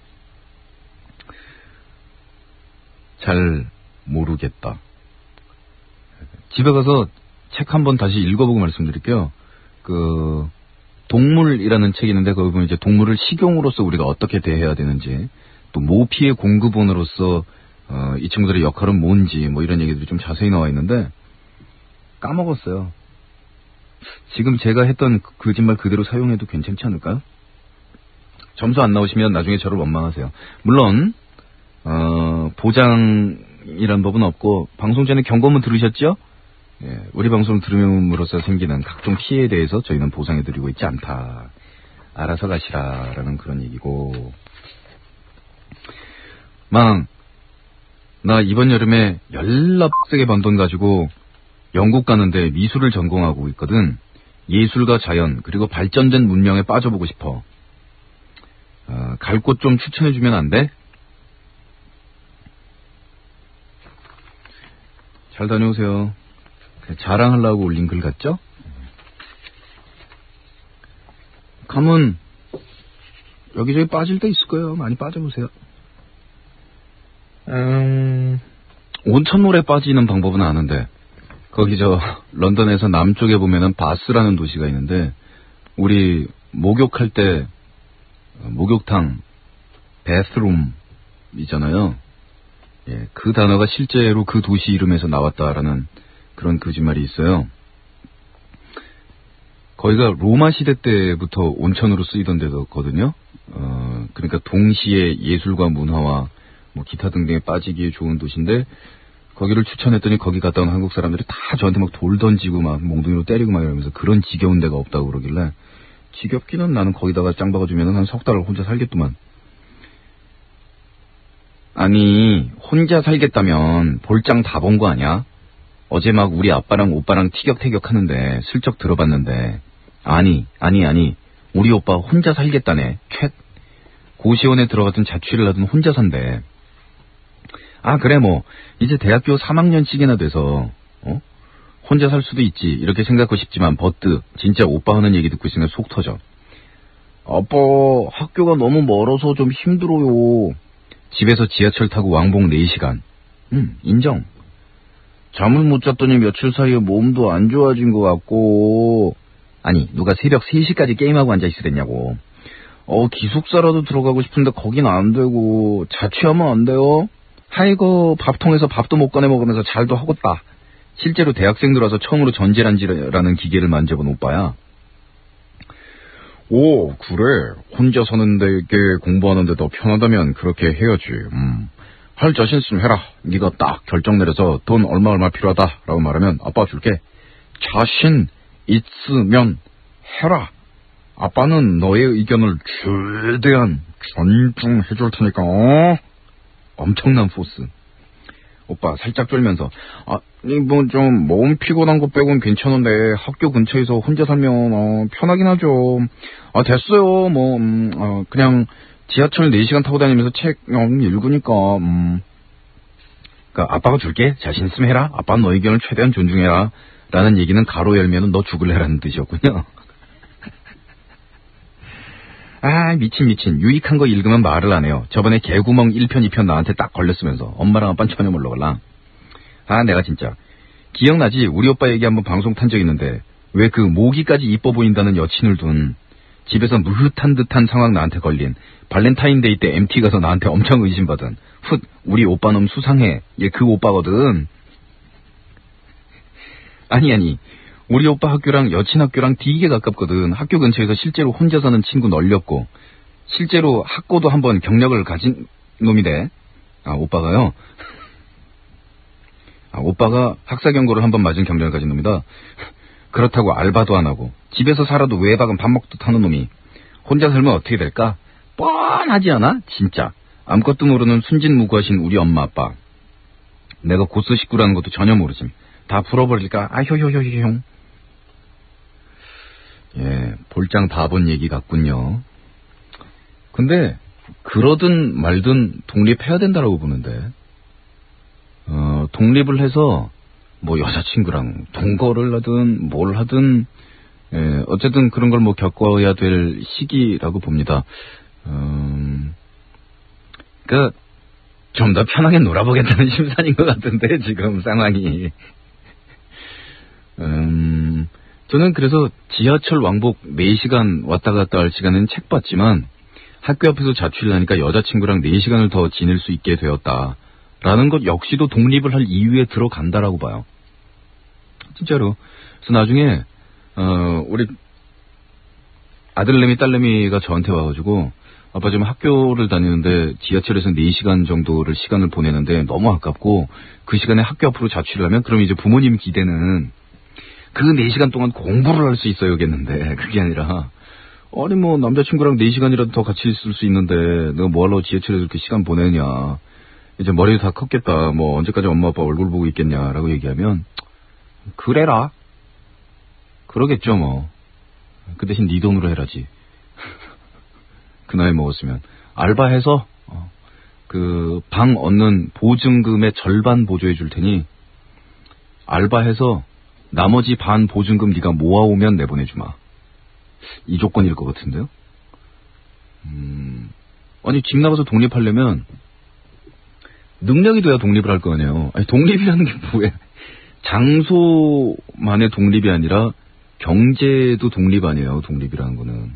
잘 모르겠다. 집에 가서 책 한번 다시 읽어보고 말씀드릴게요. 그 동물이라는 책이 있는데 거기 보면 이제 동물을 식용으로서 우리가 어떻게 대해야 되는지 또 모피의 공급원으로서 이 친구들의 역할은 뭔지 뭐 이런 얘기들이 좀 자세히 나와 있는데 까먹었어요. 지금 제가 했던 거짓말 그대로 사용해도 괜찮지 않을까요? 점수 안 나오시면 나중에 저를 원망하세요. 물론 보장이란 법은 없고 방송 전에 경고문 들으셨죠? 예, 우리 방송을 들음으로써 생기는 각종 피해에 대해서 저희는 보상해드리고 있지 않다. 알아서 가시라라는 그런 얘기고. 나 이번 여름에 연락세게 번 돈 가지고 영국 가는데 미술을 전공하고 있거든. 예술과 자연 그리고 발전된 문명에 빠져보고 싶어. 갈 곳 좀 추천해주면 안 돼? 잘 다녀오세요. 자랑하려고 올린 글 같죠? 가면 여기저기 빠질 때 있을 거예요. 많이 빠져보세요. 온천물에 빠지는 방법은 아는데 거기 런던에서 남쪽에 보면은 바스라는 도시가 있는데 우리 목욕할 때 목욕탕 bathroom 있잖아요. 예, 그 단어가 실제로 그 도시 이름에서 나왔다라는 그런 거짓말이 있어요. 거기가 로마 시대 때부터 온천으로 쓰이던 데거든요. 그러니까 동시에 예술과 문화와 뭐 기타 등등에 빠지기에 좋은 도시인데 거기를 추천했더니 거기 갔다 온 한국 사람들이 다 저한테 막 돌 던지고 막 몽둥이로 때리고 막 이러면서 그런 지겨운 데가 없다고 그러길래 지겹기는 나는 거기다가 짱 박아주면 한 석 달을 혼자 살겠더만. 아니 혼자 살겠다면 볼장 다 본 거 아니야? 어제 막 우리 아빠랑 오빠랑 티격태격 하는데 슬쩍 들어봤는데 아니 우리 오빠 혼자 살겠다네. 캣 고시원에 들어갔던 자취를 하던 혼자 산대. 아 그래 뭐 이제 대학교 3학년씩이나 돼서 혼자 살 수도 있지 이렇게 생각하고 싶지만 버트 진짜 오빠 하는 얘기 듣고 있으면 속 터져. 아빠 학교가 너무 멀어서 좀 힘들어요. 집에서 지하철 타고 왕복 4시간. 인정. 잠을 못 잤더니 며칠 사이에 몸도 안 좋아진 것 같고. 아니 누가 새벽 3시까지 게임하고 앉아있으랬냐고. 기숙사라도 들어가고 싶은데 거긴 안 되고 자취하면 안 돼요? 아이고 밥통에서 밥도 못 꺼내 먹으면서 잘도 하겠다. 실제로 대학생들 와서 처음으로 전재란지라는 기계를 만져본 오빠야. 오 그래 혼자 사는데 공부하는데 더 편하다면 그렇게 해야지. 할 자신 있으면 해라. 네가 딱 결정 내려서 돈 얼마 필요하다라고 말하면 아빠 줄게. 자신 있으면 해라. 아빠는 너의 의견을 최대한 존중해 줄 테니까. 엄청난 포스. 오빠 살짝 쫄면서 뭐 좀 몸 피곤한 거 빼곤 괜찮은데 학교 근처에서 혼자 살면 편하긴 하죠. 됐어요. 뭐 그냥 지하철 4시간 타고 다니면서 책 읽으니까 그러니까 아빠가 줄게. 자신 있으면 해라. 아빠는 너 의견을 최대한 존중해라. 라는 얘기는 가로 열면은 너 죽을래라는 뜻이었군요. 미친. 유익한 거 읽으면 말을 안 해요. 저번에 개구멍 1편, 2편 나한테 딱 걸렸으면서 엄마랑 아빠는 전혀 몰라. 아, 내가 진짜. 기억나지? 우리 오빠 얘기 한번 방송 탄 적 있는데 왜 그 모기까지 이뻐 보인다는 여친을 둔 집에서 무흐한 듯한 상황 나한테 걸린 발렌타인데이 때 MT 가서 나한테 엄청 의심받은 훗 우리 오빠 놈 수상해. 얘 그 오빠거든. 아니 우리 오빠 학교랑 여친 학교랑 되게 가깝거든. 학교 근처에서 실제로 혼자 사는 친구 널렸고 실제로 학고도 한번 경력을 가진 놈이래. 아, 오빠가요? 아, 오빠가 학사 경고를 한번 맞은 경력을 가진 놈이다. 그렇다고 알바도 안 하고 집에서 살아도 외박은 밥 먹듯 하는 놈이 혼자 살면 어떻게 될까? 뻔하지 않아? 진짜. 아무것도 모르는 순진무구하신 우리 엄마 아빠. 내가 고스 식구라는 것도 전혀 모르지. 다 풀어버릴까? 아, 효효효효. 예, 볼장 다 본 얘기 같군요. 근데 그러든 말든 독립해야 된다라고 보는데 독립을 해서 뭐 여자친구랑 동거를 하든 뭘 하든 예, 어쨌든 그런 걸 뭐 겪어야 될 시기라고 봅니다. 그러니까 좀 더 편하게 놀아보겠다는 심산인 것 같은데 지금 상황이. 저는 그래서 지하철 왕복 4시간 왔다 갔다 할 시간은 책 봤지만 학교 앞에서 자취를 하니까 여자친구랑 4시간을 더 지낼 수 있게 되었다라는 것 역시도 독립을 할 이유에 들어간다라고 봐요. 진짜로. 그래서 나중에 우리 아들내미 딸내미가 저한테 와가지고 아빠 지금 학교를 다니는데 지하철에서 4시간 정도를 시간을 보내는데 너무 아깝고 그 시간에 학교 앞으로 자취를 하면 그럼 이제 부모님 기대는 그 4시간 동안 공부를 할 수 있어야겠는데 그게 아니라 아니 뭐 남자친구랑 4시간이라도 더 같이 있을 수 있는데 내가 뭐 하려고 지하철에서 이렇게 시간 보내냐. 이제 머리도 다 컸겠다. 뭐 언제까지 엄마 아빠 얼굴 보고 있겠냐라고 얘기하면 그래라. 그러겠죠 뭐. 그 대신 네 돈으로 해라지. 그 나이 먹었으면 알바해서 그 방 얻는 보증금의 절반 보조해 줄 테니 알바해서 나머지 반 보증금 네가 모아오면 내보내주마. 이 조건일 것 같은데요. 아니 집 나가서 독립하려면 능력이 돼야 독립을 할 거 아니에요. 아니 독립이라는 게 뭐예요? 장소만의 독립이 아니라 경제도 독립 아니에요. 독립이라는 거는.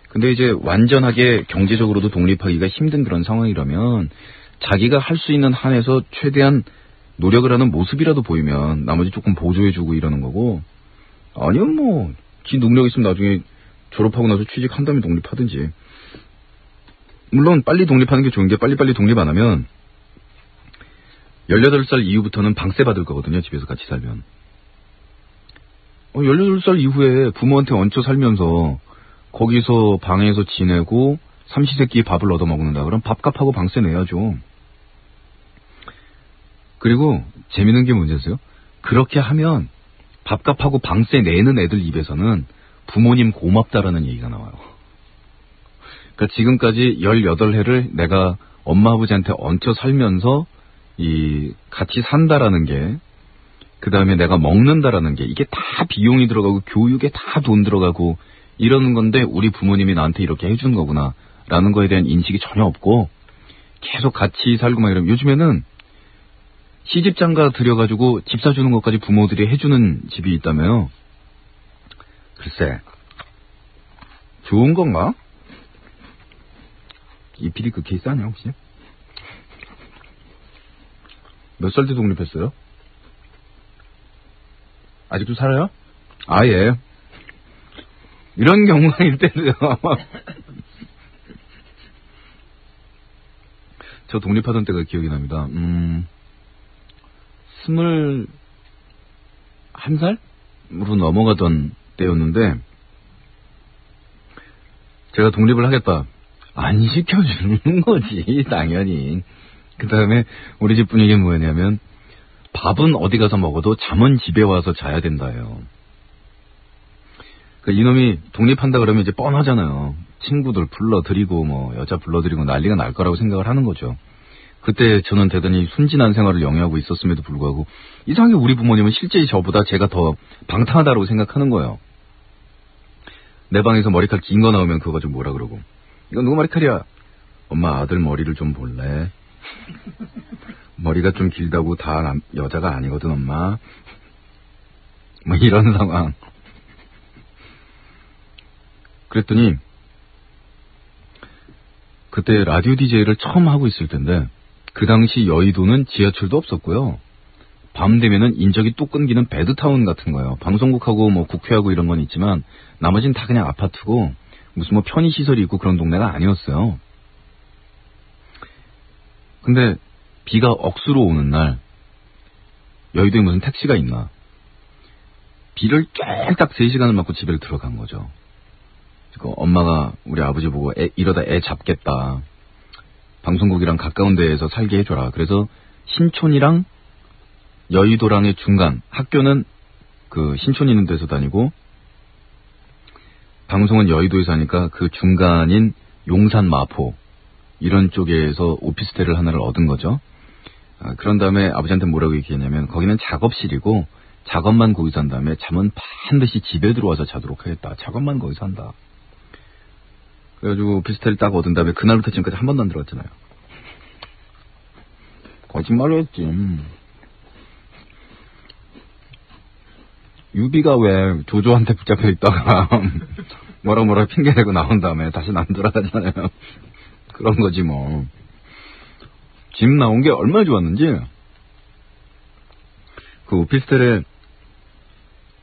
근데 이제 완전하게 경제적으로도 독립하기가 힘든 그런 상황이라면 자기가 할 수 있는 한에서 최대한 노력을 하는 모습이라도 보이면 나머지 조금 보조해주고 이러는 거고 아니면 뭐 지 능력 있으면 나중에 졸업하고 나서 취직한 다음에 독립하든지. 물론 빨리 독립하는 게 좋은 게 빨리빨리 독립 안 하면 18살 이후부터는 방세 받을 거거든요. 집에서 같이 살면. 18살 이후에 부모한테 얹혀 살면서 거기서 방에서 지내고 삼시세끼 밥을 얻어먹는다. 그럼 밥값하고 방세 내야죠. 그리고 재밌는 게 뭔지 아세요? 그렇게 하면 밥값하고 방세 내는 애들 입에서는 부모님 고맙다라는 얘기가 나와요. 그러니까 지금까지 18해를 내가 엄마 아버지한테 얹혀 살면서 같이 산다라는 게, 그 다음에 내가 먹는다라는 게, 이게 다 비용이 들어가고 교육에 다 돈 들어가고 이러는 건데 우리 부모님이 나한테 이렇게 해주는 거구나 라는 거에 대한 인식이 전혀 없고 계속 같이 살고 막 이러면 요즘에는 시집장가 들여가지고 집 사주는 것까지 부모들이 해주는 집이 있다며요. 글쎄 좋은 건가? 이 PD 그 케이스 아니야 혹시? 몇 살 때 독립했어요? 아직도 살아요? 아, 예. 이런 경우일 때도요. 저 독립하던 때가 기억이 납니다. 21살으로 넘어가던 때였는데 제가 독립을 하겠다. 안 시켜주는 거지, 당연히. 그 다음에 우리 집 분위기는 뭐였냐면 밥은 어디 가서 먹어도 잠은 집에 와서 자야 된다예요. 그러니까 이놈이 독립한다 그러면 이제 뻔하잖아요. 친구들 불러들이고 뭐 여자 불러들이고 난리가 날 거라고 생각을 하는 거죠. 그때 저는 대단히 순진한 생활을 영위하고 있었음에도 불구하고 이상하게 우리 부모님은 실제 저보다 제가 더 방탕하다고 생각하는 거예요. 내 방에서 머리칼 긴 거 나오면 그거 가지고 뭐라 그러고, 이건 누구 머리칼이야? 엄마 아들 머리를 좀 볼래? 머리가 좀 길다고 다 여자가 아니거든, 엄마. 뭐 이런 상황. 그랬더니 그때 라디오 DJ를 처음 하고 있을 텐데 그 당시 여의도는 지하철도 없었고요. 밤 되면은 인적이 뚝 끊기는 배드타운 같은 거예요. 방송국하고 뭐 국회하고 이런 건 있지만 나머지는 다 그냥 아파트고 무슨 뭐 편의시설이 있고 그런 동네가 아니었어요. 근데 비가 억수로 오는 날 여의도에 무슨 택시가 있나. 비를 쫙딱 3시간을 맞고 집에 들어간 거죠. 엄마가 우리 아버지 보고 이러다 애 잡겠다. 방송국이랑 가까운 데에서 살게 해줘라. 그래서 신촌이랑 여의도랑의 중간, 학교는 그 신촌 있는 데서 다니고 방송은 여의도에서 하니까 그 중간인 용산 마포 이런 쪽에서 오피스텔을 하나를 얻은 거죠. 그런 다음에 아버지한테 뭐라고 얘기했냐면 거기는 작업실이고 작업만 거기서 한 다음에 잠은 반드시 집에 들어와서 자도록 하겠다. 작업만 거기서 한다. 그래가지고 오피스텔을 딱 얻은 다음에 그날부터 지금까지 한 번도 안 들어갔잖아요. 거짓말을 했지. 유비가 왜 조조한테 붙잡혀 있다가 뭐라 핑계대고 나온 다음에 다시는 안 돌아가잖아요. 그런 거지 뭐. 집 나온 게 얼마나 좋았는지. 그 오피스텔에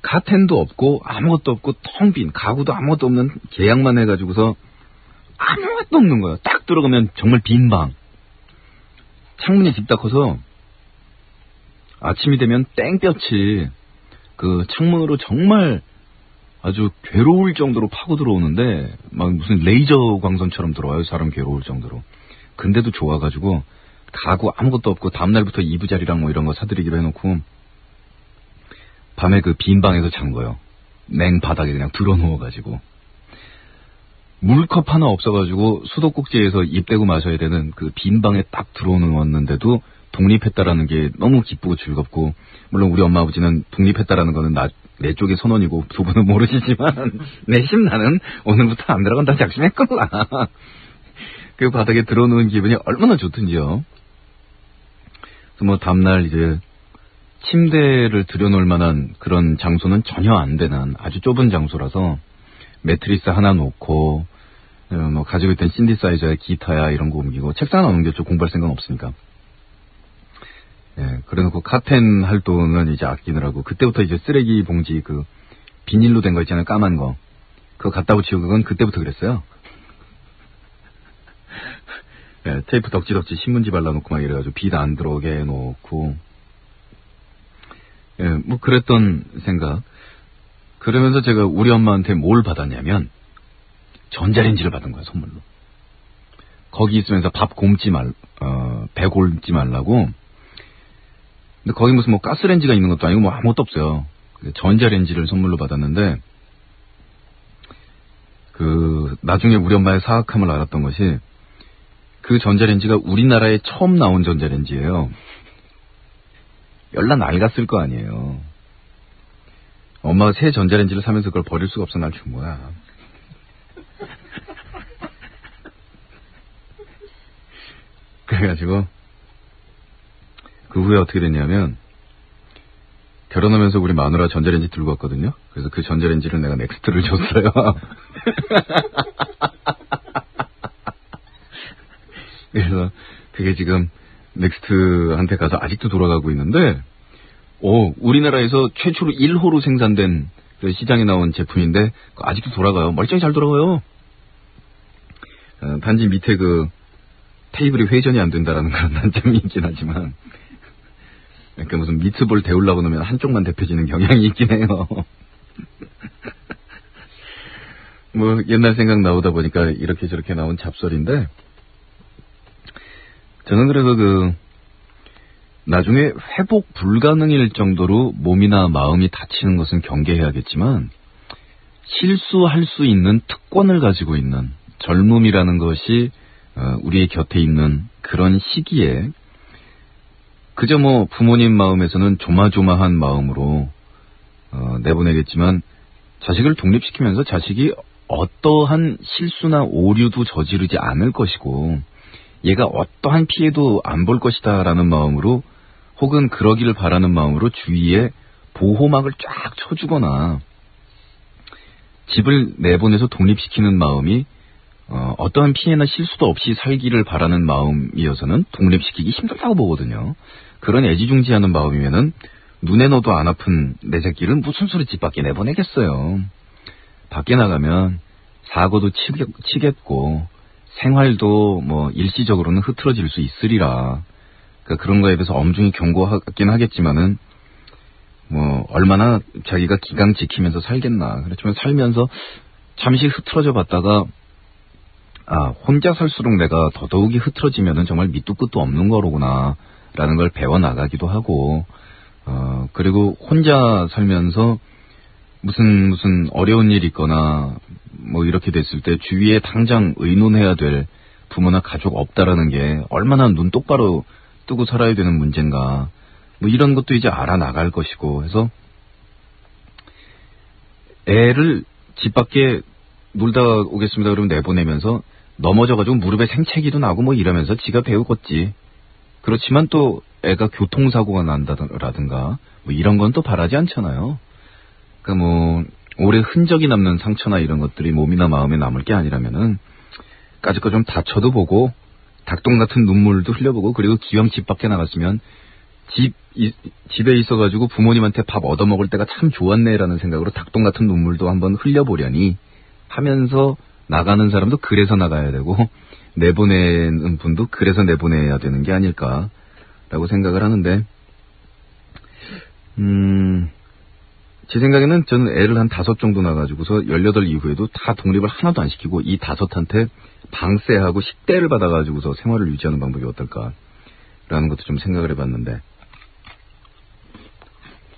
카텐도 없고 아무것도 없고 텅 빈 가구도 아무것도 없는 계약만 해가지고서 아무것도 없는 거예요. 딱 들어가면 정말 빈 방. 창문이 집 다 커서 아침이 되면 땡볕이 그 창문으로 정말 아주 괴로울 정도로 파고 들어오는데 막 무슨 레이저 광선처럼 들어와요. 사람 괴로울 정도로. 근데도 좋아가지고 가구 아무것도 없고 다음날부터 이부자리랑 뭐 이런 거 사드리기로 해놓고 밤에 그 빈 방에서 잔 거예요. 냉 바닥에 그냥 들어누워가지고. 물컵 하나 없어가지고 수도꼭지에서 입 대고 마셔야 되는 그 빈 방에 딱 들어누웠는데도 독립했다라는 게 너무 기쁘고 즐겁고, 물론 우리 엄마 아버지는 독립했다라는 거는 내 쪽의 선언이고 두 분은 모르시지만 내심 나는 오늘부터 안 들어간다 작심했구나. 그 바닥에 들어누운 기분이 얼마나 좋든지요. 그래서 뭐 다음날 이제 침대를 들여놓을 만한 그런 장소는 전혀 안 되는 아주 좁은 장소라서 매트리스 하나 놓고 뭐 가지고 있던 신디사이저야 기타야 이런 거 옮기고 책상 하나 옮겼죠. 공부할 생각 없으니까. 예, 그래놓고 카텐 할 돈은 이제 아끼느라고 그때부터 이제 쓰레기 봉지 그 비닐로 된 거 있잖아요. 까만 거. 그거 갖다 붙이고 그건 그때부터 그랬어요. 예, 테이프 덕지덕지 신문지 발라놓고 막 이래가지고 비도 안 들어오게 해놓고. 예, 뭐 그랬던 생각. 그러면서 제가 우리 엄마한테 뭘 받았냐면 전자레인지를 받은 거야, 선물로. 거기 있으면서 배 곪지 말라고. 근데 거기 무슨 뭐 가스레인지가 있는 것도 아니고 뭐 아무것도 없어요. 전자레인지를 선물로 받았는데 그 나중에 우리 엄마의 사악함을 알았던 것이 그 전자레인지가 우리나라에 처음 나온 전자레인지예요. 열나 낡았을 거 아니에요. 엄마가 새 전자레인지를 사면서 그걸 버릴 수가 없어 날 준 거야. 그래가지고 그 후에 어떻게 됐냐면 결혼하면서 우리 마누라 전자레인지 들고 왔거든요. 그래서 그 전자레인지를 내가 넥스트를 줬어요. 그래서 그게 지금 넥스트한테 가서 아직도 돌아가고 있는데 우리나라에서 최초로 1호로 생산된 그 시장에 나온 제품인데 아직도 돌아가요. 멀쩡히 잘 돌아가요. 단지 밑에 그 테이블이 회전이 안 된다라는 그런 단점이 있긴 하지만 그러니까 무슨 미트볼 데우려고 넣으면 한쪽만 데펴지는 경향이 있긴 해요. 뭐 옛날 생각 나오다 보니까 이렇게 저렇게 나온 잡설인데 저는 그래서 그 나중에 회복 불가능일 정도로 몸이나 마음이 다치는 것은 경계해야겠지만 실수할 수 있는 특권을 가지고 있는 젊음이라는 것이 우리의 곁에 있는 그런 시기에 그저 뭐 부모님 마음에서는 조마조마한 마음으로 내보내겠지만 자식을 독립시키면서 자식이 어떠한 실수나 오류도 저지르지 않을 것이고 얘가 어떠한 피해도 안 볼 것이다라는 마음으로 혹은 그러기를 바라는 마음으로 주위에 보호막을 쫙 쳐주거나 집을 내보내서 독립시키는 마음이 어떠한 피해나 실수도 없이 살기를 바라는 마음이어서는 독립시키기 힘들다고 보거든요. 그런 애지중지하는 마음이면은 눈에 넣어도 안 아픈 내 새끼를 무슨 소리 집 밖에 내보내겠어요. 밖에 나가면 사고도 치겠고 생활도 뭐 일시적으로는 흐트러질 수 있으리라. 그러니까 그런 거에 대해서 엄중히 경고하긴 하겠지만은 뭐 얼마나 자기가 기강 지키면서 살겠나. 그렇지만 살면서 잠시 흐트러져 봤다가 혼자 살수록 내가 더더욱이 흐트러지면은 정말 밑도 끝도 없는 거로구나 라는 걸 배워 나가기도 하고 그리고 혼자 살면서 무슨 어려운 일이 있거나 뭐 이렇게 됐을 때 주위에 당장 의논해야 될 부모나 가족 없다라는 게 얼마나 눈 똑바로 뜨고 살아야 되는 문제인가. 뭐 이런 것도 이제 알아나갈 것이고 해서 애를 집 밖에 놀다 오겠습니다 그러면 내보내면서 넘어져가지고 무릎에 생채기도 나고 뭐 이러면서 지가 배우겠지. 그렇지만 또 애가 교통사고가 난다라든가 뭐 이런 건 또 바라지 않잖아요. 그러니까 뭐 오래 흔적이 남는 상처나 이런 것들이 몸이나 마음에 남을 게 아니라면은 까짓거 좀 다쳐도 보고 닭똥 같은 눈물도 흘려보고 그리고 기왕 집 밖에 나갔으면 집에 있어가지고 부모님한테 밥 얻어먹을 때가 참 좋았네라는 생각으로 닭똥 같은 눈물도 한번 흘려보려니 하면서 나가는 사람도 그래서 나가야 되고 내보내는 분도 그래서 내보내야 되는 게 아닐까라고 생각을 하는데 제 생각에는 저는 애를 한 5 정도 낳아가지고서 18 이후에도 다 독립을 하나도 안 시키고 이 5한테 방세하고 식대를 받아가지고서 생활을 유지하는 방법이 어떨까라는 것도 좀 생각을 해봤는데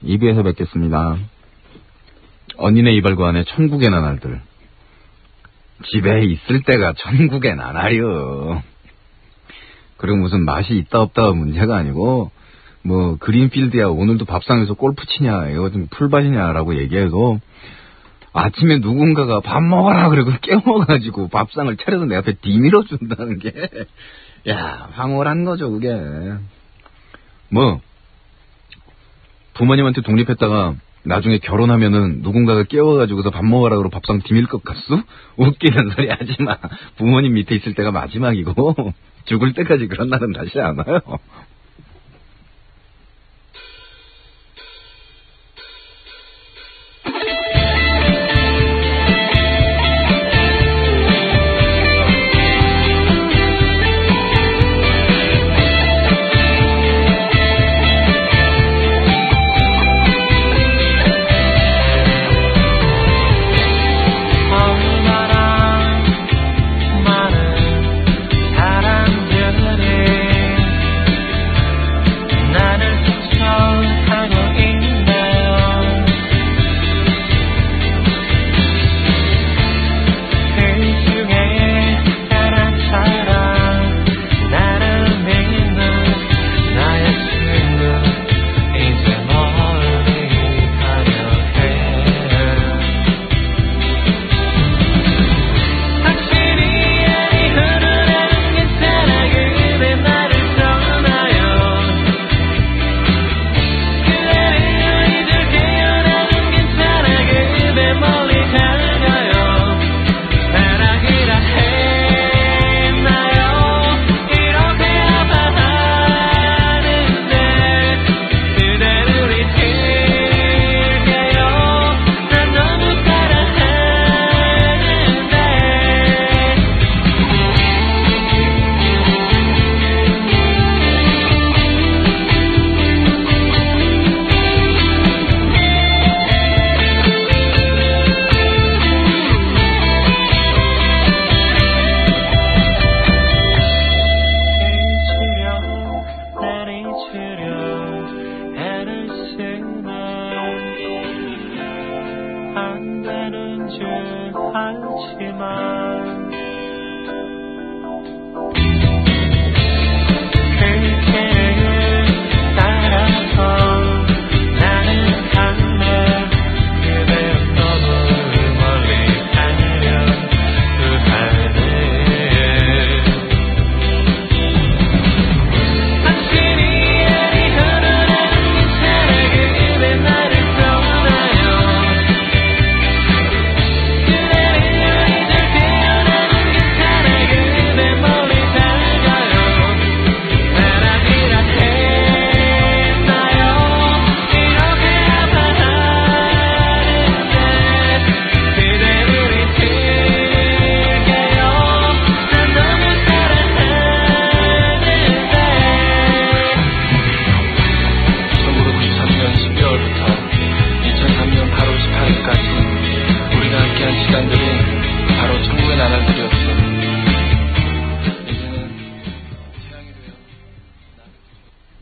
2부에서 뵙겠습니다. 언니네 이발관 안에 천국의 나날들. 집에 있을 때가 천국의 나날이요. 그리고 무슨 맛이 있다 없다가 문제가 아니고 뭐 그린필드야 오늘도 밥상에서 골프 치냐 이거 좀 풀밭이냐라고 얘기해도 아침에 누군가가 밥 먹어라 그러고 깨워가지고 밥상을 차려서 내 앞에 뒤밀어 준다는 게 야 황홀한 거죠 그게. 뭐 부모님한테 독립했다가 나중에 결혼하면은 누군가가 깨워가지고서 밥 먹으라 그러고 밥상 뒤밀 것 같소? 웃기는 소리 하지마. 부모님 밑에 있을 때가 마지막이고 죽을 때까지 그런 날은 다시 안 와요.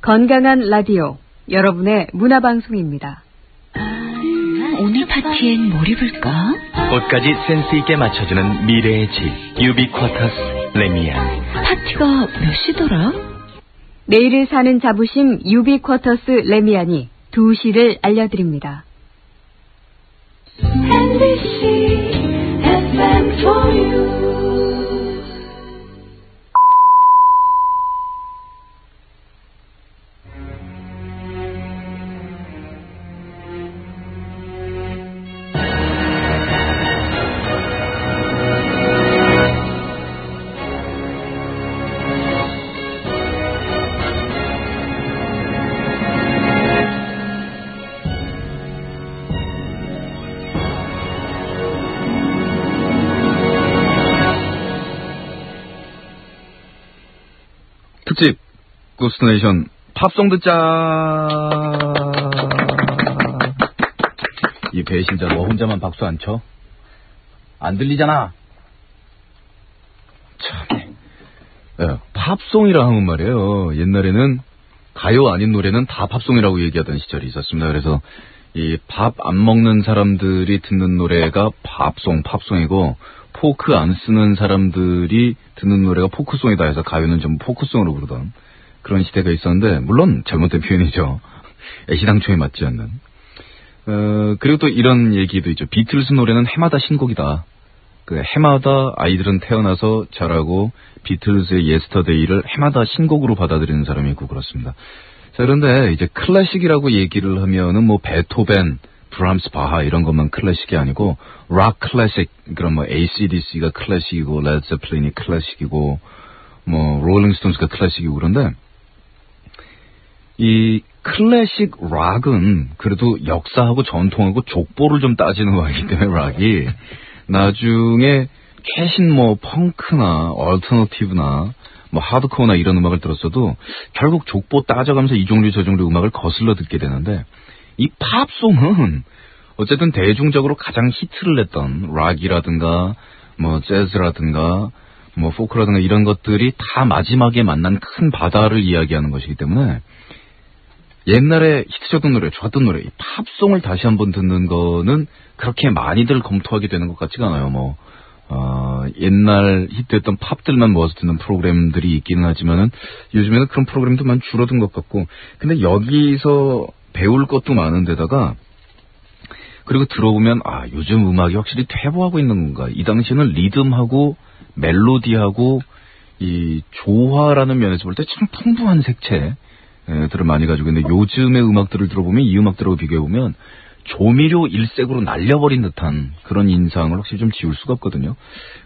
건강한 라디오, 여러분의 문화방송입니다. 오늘 파티엔 뭘 입을까? 옷까지 센스 있게 맞춰주는 미래의 질 유비쿼터스 레미안. 파티가 몇 시더라? 내일을 사는 자부심 유비쿼터스 레미안이 2시를 알려드립니다. MBC FM for you. 특집 고스트네이션 팝송 듣자. 이 배신자 너 혼자만 박수 안 쳐? 안 들리잖아. 참. 팝송이라 하면 말이에요. 옛날에는 가요 아닌 노래는 다 팝송이라고 얘기하던 시절이 있었습니다. 그래서 이 밥 안 먹는 사람들이 듣는 노래가 팝송이고 포크 안 쓰는 사람들이 듣는 노래가 포크송이다 해서 가요는 전부 포크송으로 부르던 그런 시대가 있었는데, 물론 잘못된 표현이죠. 애시당초에 맞지 않는. 그리고 또 이런 얘기도 있죠. 비틀스 노래는 해마다 신곡이다. 그 해마다 아이들은 태어나서 자라고 비틀스의 예스터데이를 해마다 신곡으로 받아들이는 사람이 있고 그렇습니다. 자, 그런데 이제 클래식이라고 얘기를 하면은 뭐 베토벤, 브람스, 바하 이런 것만 클래식이 아니고 락 클래식, 그럼 뭐 AC/DC가 클래식이고 레드 제플린이 클래식이고 뭐 롤링스톤스가 클래식이고, 그런데 이 클래식 락은 그래도 역사하고 전통하고 족보를 좀 따지는 거이기 때문에 락이 나중에 최신 뭐 펑크나 얼터너티브나 뭐 하드코어나 이런 음악을 들었어도 결국 족보 따져가면서 이 종류 저 종류 음악을 거슬러 듣게 되는데, 이 팝송은 어쨌든 대중적으로 가장 히트를 냈던 락이라든가 뭐 재즈라든가 뭐 포크라든가 이런 것들이 다 마지막에 만난 큰 바다를 이야기하는 것이기 때문에 옛날에 히트쳤던 노래, 좋았던 노래, 이 팝송을 다시 한번 듣는 거는 그렇게 많이들 검토하게 되는 것 같지가 않아요. 옛날 히트했던 팝들만 모아서 듣는 프로그램들이 있기는 하지만은 요즘에는 그런 프로그램도 많이 줄어든 것 같고, 근데 여기서 배울 것도 많은데다가, 그리고 들어보면 요즘 음악이 확실히 퇴보하고 있는 건가. 이 당시에는 리듬하고 멜로디하고 이 조화라는 면에서 볼 때 참 풍부한 색채들을 많이 가지고 있는데, 요즘의 음악들을 들어보면 이 음악들하고 비교해보면 조미료 일색으로 날려버린 듯한 그런 인상을 확실히 좀 지울 수가 없거든요.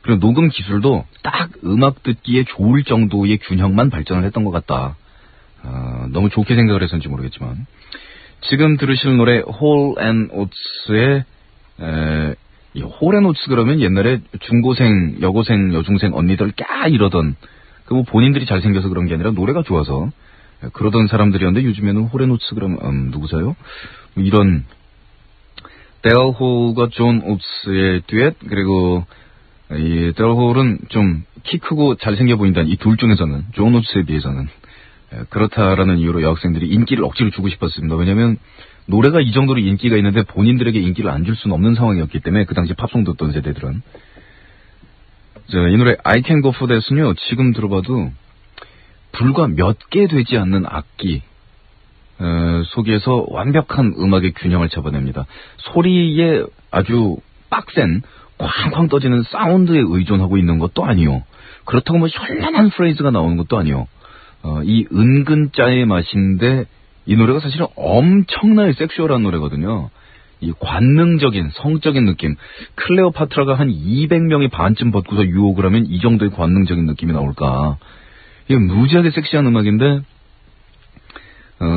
그리고 녹음 기술도 딱 음악 듣기에 좋을 정도의 균형만 발전을 했던 것 같다. 너무 좋게 생각을 해서인지 모르겠지만, 지금 들으실 노래 홀 앤 오츠의 이 홀 앤 오츠 그러면 옛날에 중고생, 여고생, 여중생 언니들 이러던, 그 뭐 본인들이 잘생겨서 그런 게 아니라 노래가 좋아서 그러던 사람들이었는데, 요즘에는 홀 앤 오츠 그러면 누구세요? 이런 데일 홀과 존 오츠의 듀엣, 그리고 이 데일 홀은 좀 키 크고 잘생겨 보인다는 이 둘 중에서는 존 오츠에 비해서는 그렇다라는 이유로 여학생들이 인기를 억지로 주고 싶었습니다. 왜냐하면 노래가 이 정도로 인기가 있는데 본인들에게 인기를 안 줄 수는 없는 상황이었기 때문에, 그 당시 팝송 듣던 세대들은. 이 노래 I Can Go For That은요, 지금 들어봐도 불과 몇 개 되지 않는 악기 속에서 완벽한 음악의 균형을 잡아냅니다. 소리에 아주 빡센 쾅쾅 떠지는 사운드에 의존하고 있는 것도 아니요, 그렇다고 뭐 현란한 프레이즈가 나오는 것도 아니요. 이 은근짜의 맛인데, 이 노래가 사실은 엄청나게 섹슈얼한 노래거든요. 이 관능적인 성적인 느낌, 클레오파트라가 한 200명이 반쯤 벗고서 유혹을 하면 이 정도의 관능적인 느낌이 나올까. 이게 무지하게 섹시한 음악인데,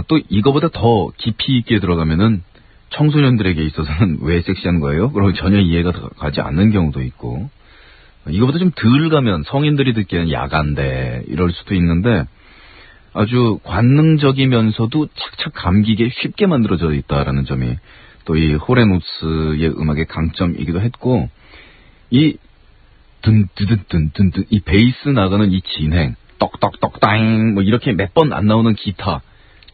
또 이거보다 더 깊이 있게 들어가면은 청소년들에게 있어서는 왜 섹시한 거예요? 그러면 전혀 이해가 가지 않는 경우도 있고, 이거보다 좀 덜 가면 성인들이 듣기에는 야간데 이럴 수도 있는데, 아주 관능적이면서도 착착 감기게 쉽게 만들어져 있다라는 점이 또 이 호레노츠의 음악의 강점이기도 했고, 이 든드든든든든 이 베이스 나가는 이 진행, 떡떡떡 따잉 뭐 이렇게 몇 번 안 나오는 기타,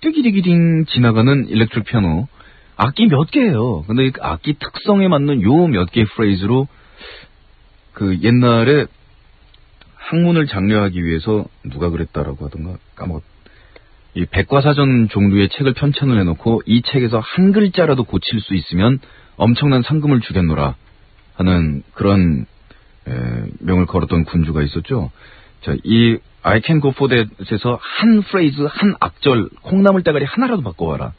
띠기리기링 지나가는 일렉트릭 피아노. 악기 몇 개예요. 근데 그 악기 특성에 맞는 요 몇 개의 프레이즈로 그 옛날에 학문을 장려하기 위해서 누가 그랬다라고 하던가 까먹었. 이 백과사전 종류의 책을 편찬을 해놓고 이 책에서 한 글자라도 고칠 수 있으면 엄청난 상금을 주겠노라 하는 그런 명을 걸었던 군주가 있었죠. 자, 이 I can go for that에서 한 프레이즈, 한 악절, 콩나물 대가리 하나라도 바꿔와라.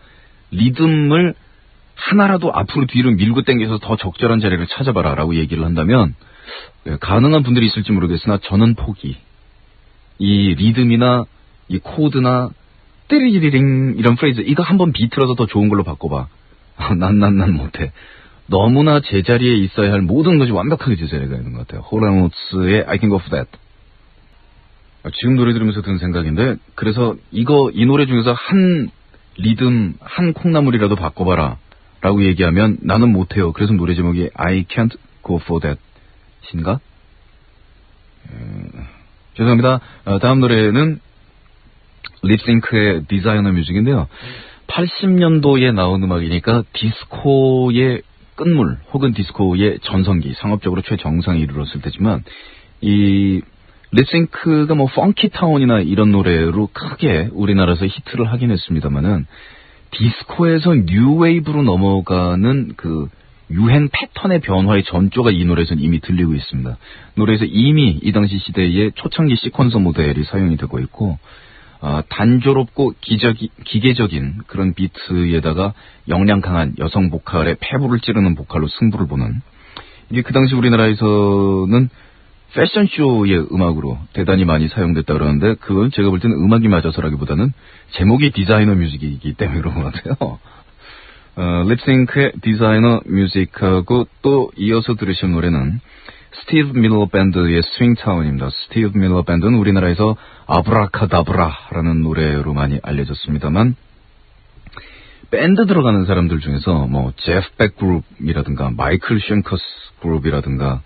리듬을 하나라도 앞으로 뒤로 밀고 당겨서 더 적절한 자리를 찾아봐라 라고 얘기를 한다면 가능한 분들이 있을지 모르겠으나 저는 포기. 이 리듬이나 이 코드나 띠리리링 이런 프레이즈 이거 한번 비틀어서 더 좋은 걸로 바꿔봐. 난 못해. 너무나 제자리에 있어야 할 모든 것이 완벽하게 제자리가 있는 것 같아요. 홀라노츠의 I can go for that. 지금 노래 들으면서 든 생각인데 그래서 이 노래 중에서 한 리듬, 한 콩나물이라도 바꿔봐라 라고 얘기하면 나는 못해요. 그래서 노래 제목이 I can't go for that 인가? 죄송합니다. 다음 노래는 립싱크의 디자이너 뮤직인데요. 80년도에 나온 음악이니까 디스코의 끝물 혹은 디스코의 전성기, 상업적으로 최정상에 이르렀을 때지만 이 립싱크가 뭐 펑키타운이나 이런 노래로 크게 우리나라에서 히트를 하긴 했습니다만은 디스코에서 뉴웨이브로 넘어가는 그 유행 패턴의 변화의 전조가 이 노래에서는 이미 들리고 있습니다. 노래에서 이미 이 당시 시대의 초창기 시퀀서 모델이 사용이 되고 있고 단조롭고 기계적인 그런 비트에다가 역량 강한 여성 보컬의 폐부를 찌르는 보컬로 승부를 보는 이게 그 당시 우리나라에서는 패션쇼의 음악으로 대단히 많이 사용됐다 그러는데 그건 제가 볼 때는 음악이 맞아서라기보다는 제목이 디자이너 뮤직이기 때문에 그런 것 같아요. 립싱크의 디자이너 뮤직하고 또 이어서 들으신 노래는 스티브 밀러 밴드의 스윙타운입니다. 스티브 밀러 밴드는 우리나라에서 아브라카다브라라는 노래로 많이 알려졌습니다만 밴드 들어가는 사람들 중에서 뭐 제프 백 그룹이라든가 마이클 쉔커스 그룹이라든가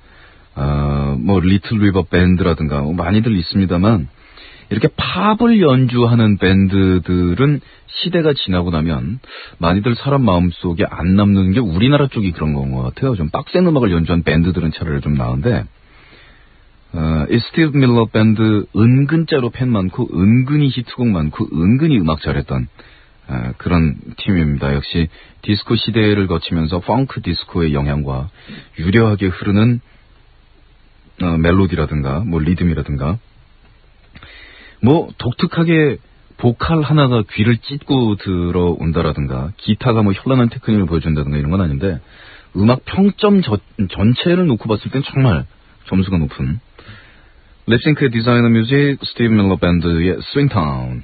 뭐 리틀 리버 밴드라든가 뭐 많이들 있습니다만 이렇게 팝을 연주하는 밴드들은 시대가 지나고 나면 많이들 사람 마음속에 안 남는 게 우리나라 쪽이 그런 건 것 같아요. 좀 빡센 음악을 연주한 밴드들은 차라리 좀 나은데 이 스티브 밀러 밴드 은근짜로 팬 많고 은근히 히트곡 많고 은근히 음악 잘했던 그런 팀입니다. 역시 디스코 시대를 거치면서 펑크 디스코의 영향과 유려하게 흐르는 멜로디라든가 뭐 리듬이라든가 뭐 독특하게 보컬 하나가 귀를 찢고 들어온다라든가 기타가 뭐 현란한 테크닉을 보여준다든가 이런 건 아닌데 음악 평점 전체를 놓고 봤을 땐 정말 점수가 높은 립싱크의 디자이너 뮤직 스티브 밀러 밴드의 스윙타운.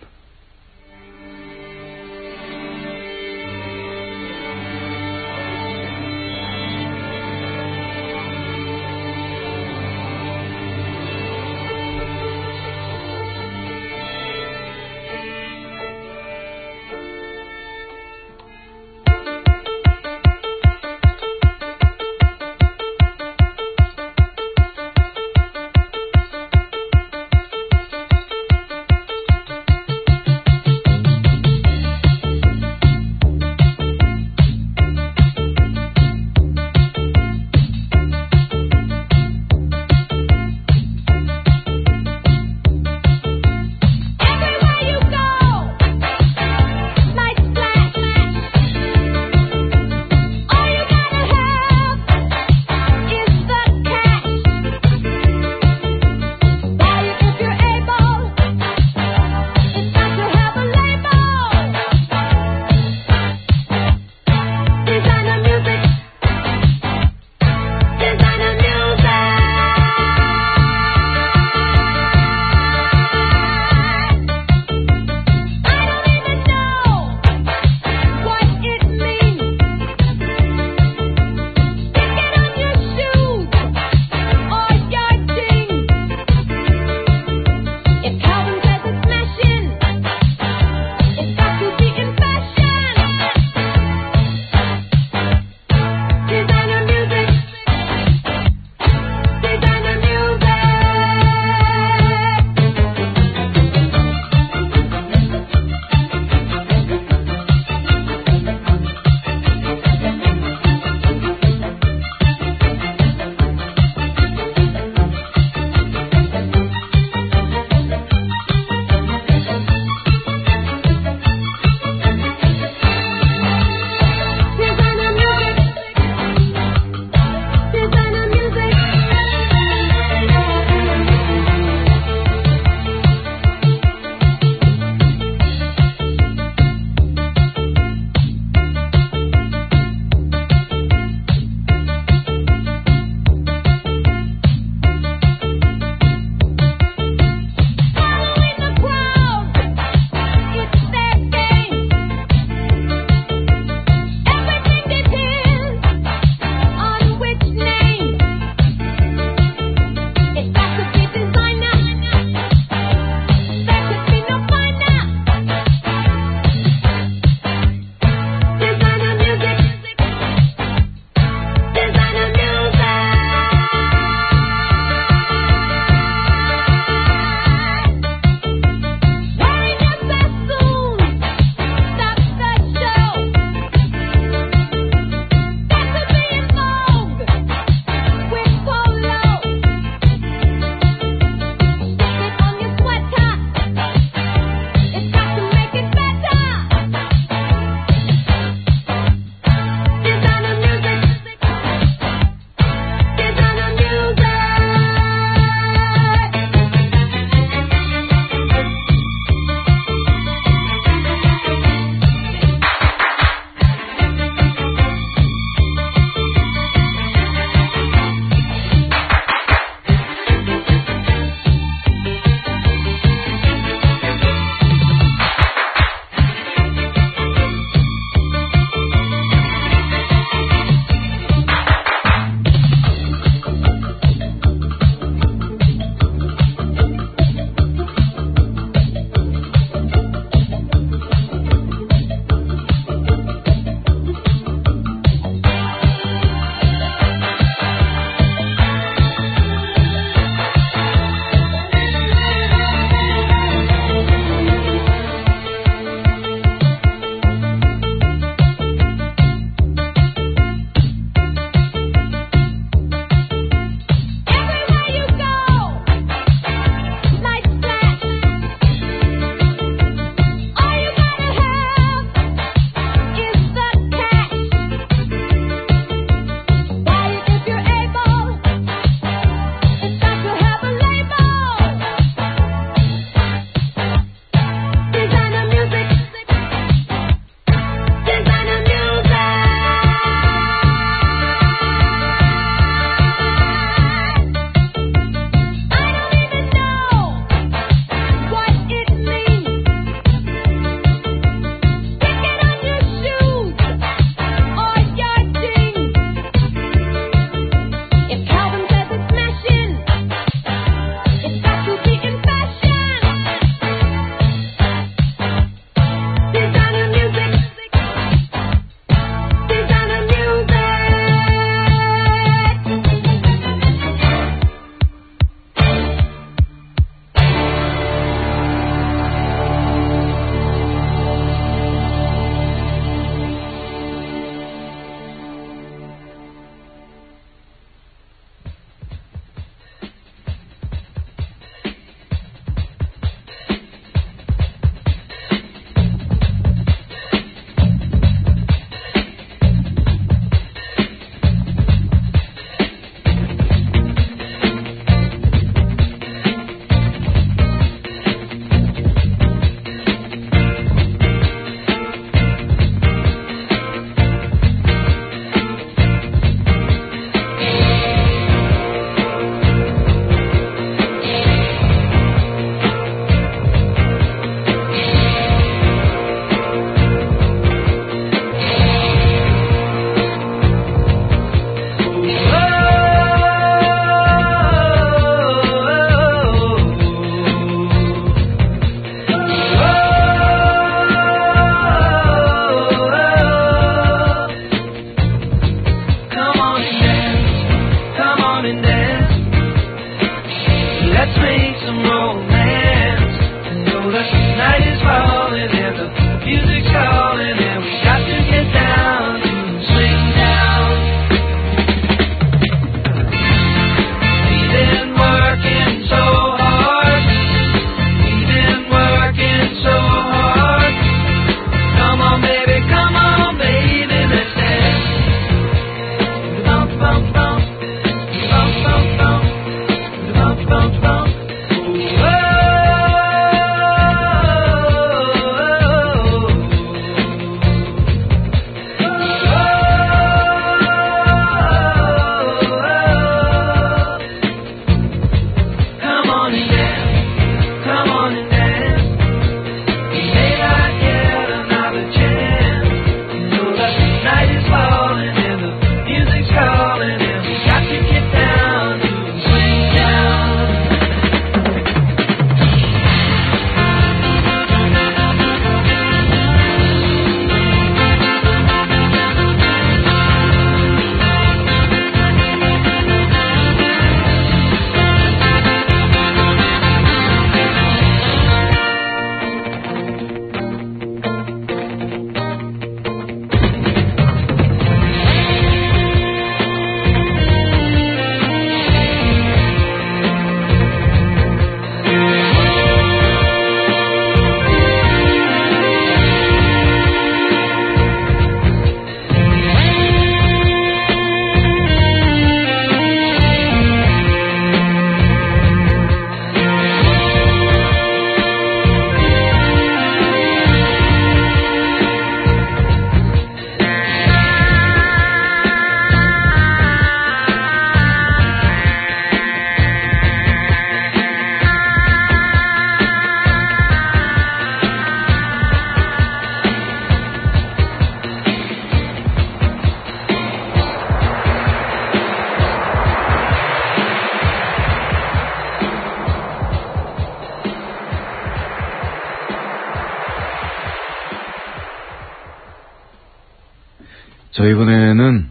자, 이번에는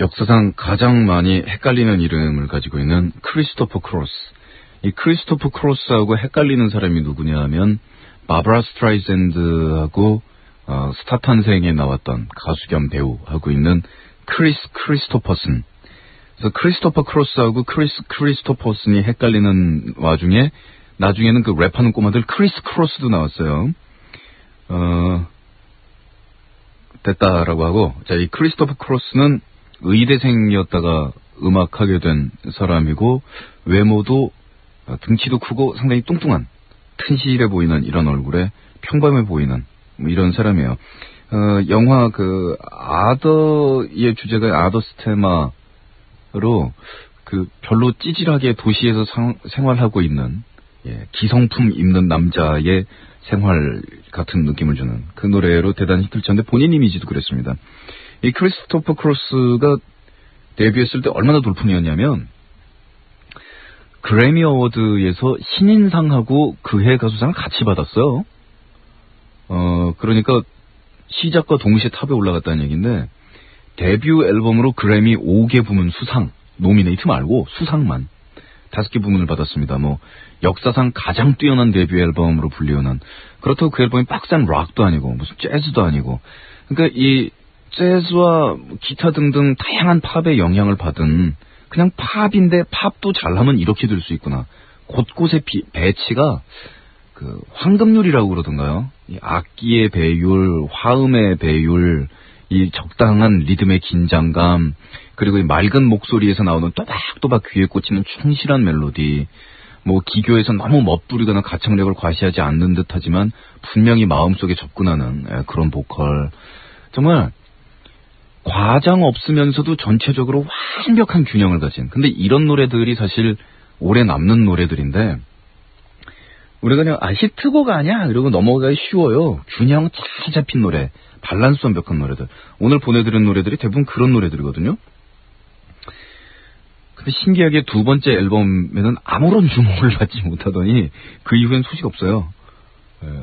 역사상 가장 많이 헷갈리는 이름을 가지고 있는 크리스토퍼 크로스. 이 크리스토퍼 크로스하고 헷갈리는 사람이 누구냐 하면 바브라 스트라이샌드하고 스타탄생에 나왔던 가수 겸 배우하고 있는 크리스토퍼슨. 그래서 크리스토퍼 크로스하고 크리스토퍼슨이 헷갈리는 와중에 나중에는 그 랩하는 꼬마들 크리스 크로스도 나왔어요. 됐다라고 하고, 자, 이 크리스토퍼 크로스는 의대생이었다가 음악하게 된 사람이고, 외모도 등치도 크고 상당히 뚱뚱한, 튼실해 보이는 이런 얼굴에 평범해 보이는 뭐 이런 사람이에요. 영화 그 아더의 주제가 아더 스테마로 그 별로 찌질하게 도시에서 생활하고 있는 기성품 입는 남자의 생활 같은 느낌을 주는 그 노래로 대단히 히트를 쳤는데 본인 이미지도 그랬습니다. 이 크리스토퍼 크로스가 데뷔했을 때 얼마나 돌풍이었냐면 그래미 어워드에서 신인상하고 그해 가수상을 같이 받았어요. 그러니까 시작과 동시에 탑에 올라갔다는 얘기인데 데뷔 앨범으로 그래미 5개 부문 수상, 노미네이트 말고 수상만 5개 부문을 받았습니다. 뭐 역사상 가장 뛰어난 데뷔 앨범으로 불리우는, 그렇다고 그 앨범이 빡센 락도 아니고 무슨 재즈도 아니고, 그러니까 이 재즈와 기타 등등 다양한 팝의 영향을 받은 그냥 팝인데 팝도 잘하면 이렇게 될 수 있구나. 곳곳의 배치가 그 황금률이라고 그러던가요? 이 악기의 배율, 화음의 배율, 이 적당한 리듬의 긴장감, 그리고 이 맑은 목소리에서 나오는 또박또박 귀에 꽂히는 충실한 멜로디, 뭐 기교에서 너무 멋부리거나 가창력을 과시하지 않는 듯하지만 분명히 마음속에 접근하는 그런 보컬, 정말 과장 없으면서도 전체적으로 완벽한 균형을 가진, 근데 이런 노래들이 사실 오래 남는 노래들인데 우리가 그냥 히트곡 아니야 이러고 넘어가기 쉬워요. 균형 잘 잡힌 노래, 밸런스 완벽한 노래들. 오늘 보내드린 노래들이 대부분 그런 노래들이거든요. 근데 신기하게 두 번째 앨범에는 아무런 주목을 받지 못하더니 그 이후엔 소식 없어요.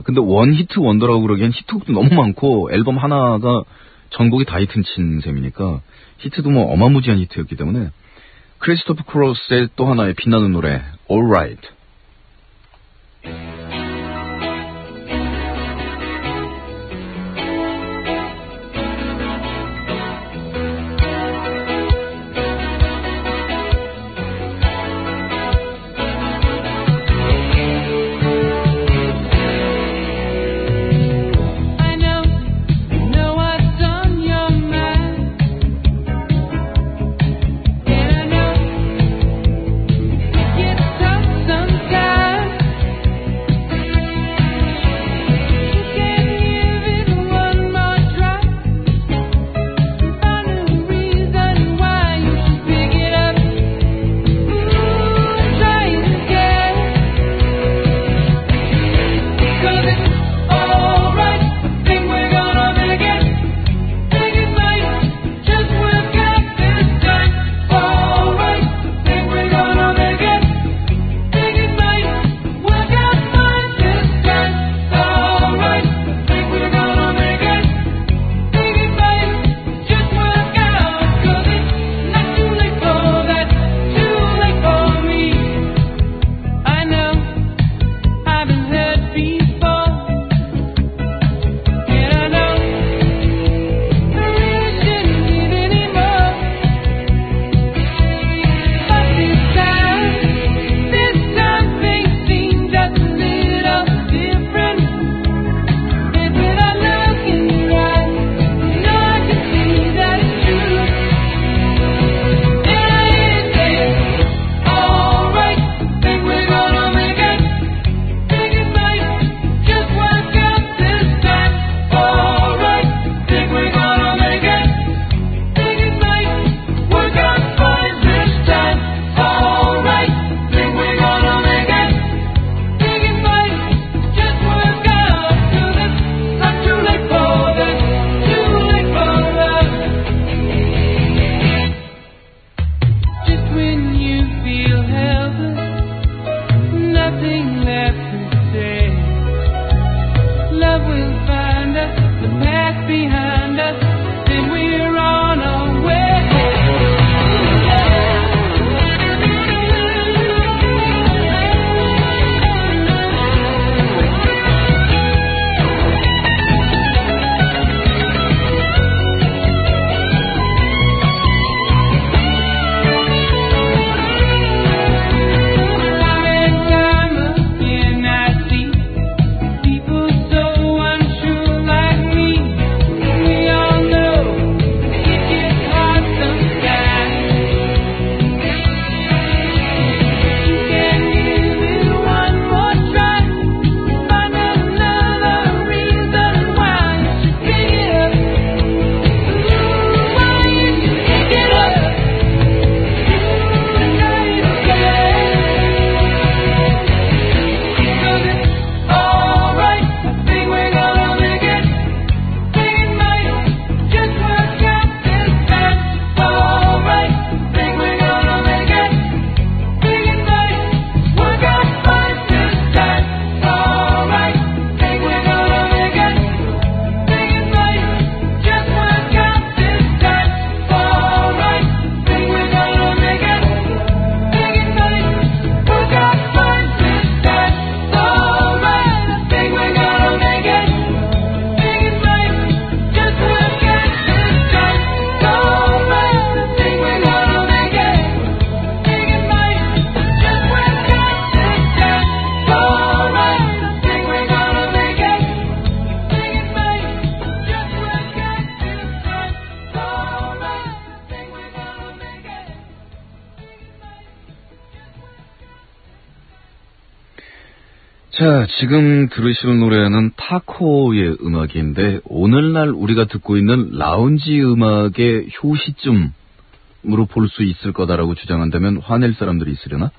근데 원 히트 원더라고 그러기엔 히트곡도 너무 많고 앨범 하나가 전곡이 다 히트 친 셈이니까 히트도 뭐 어마무지한 히트였기 때문에 크리스토퍼 크로스의 또 하나의 빛나는 노래 Alright. Sometimes 자, 지금 들으시는 노래는 타코의 음악인데 오늘날 우리가 듣고 있는 라운지 음악의 효시쯤으로 볼 수 있을 거다라고 주장한다면 화낼 사람들이 있으려나?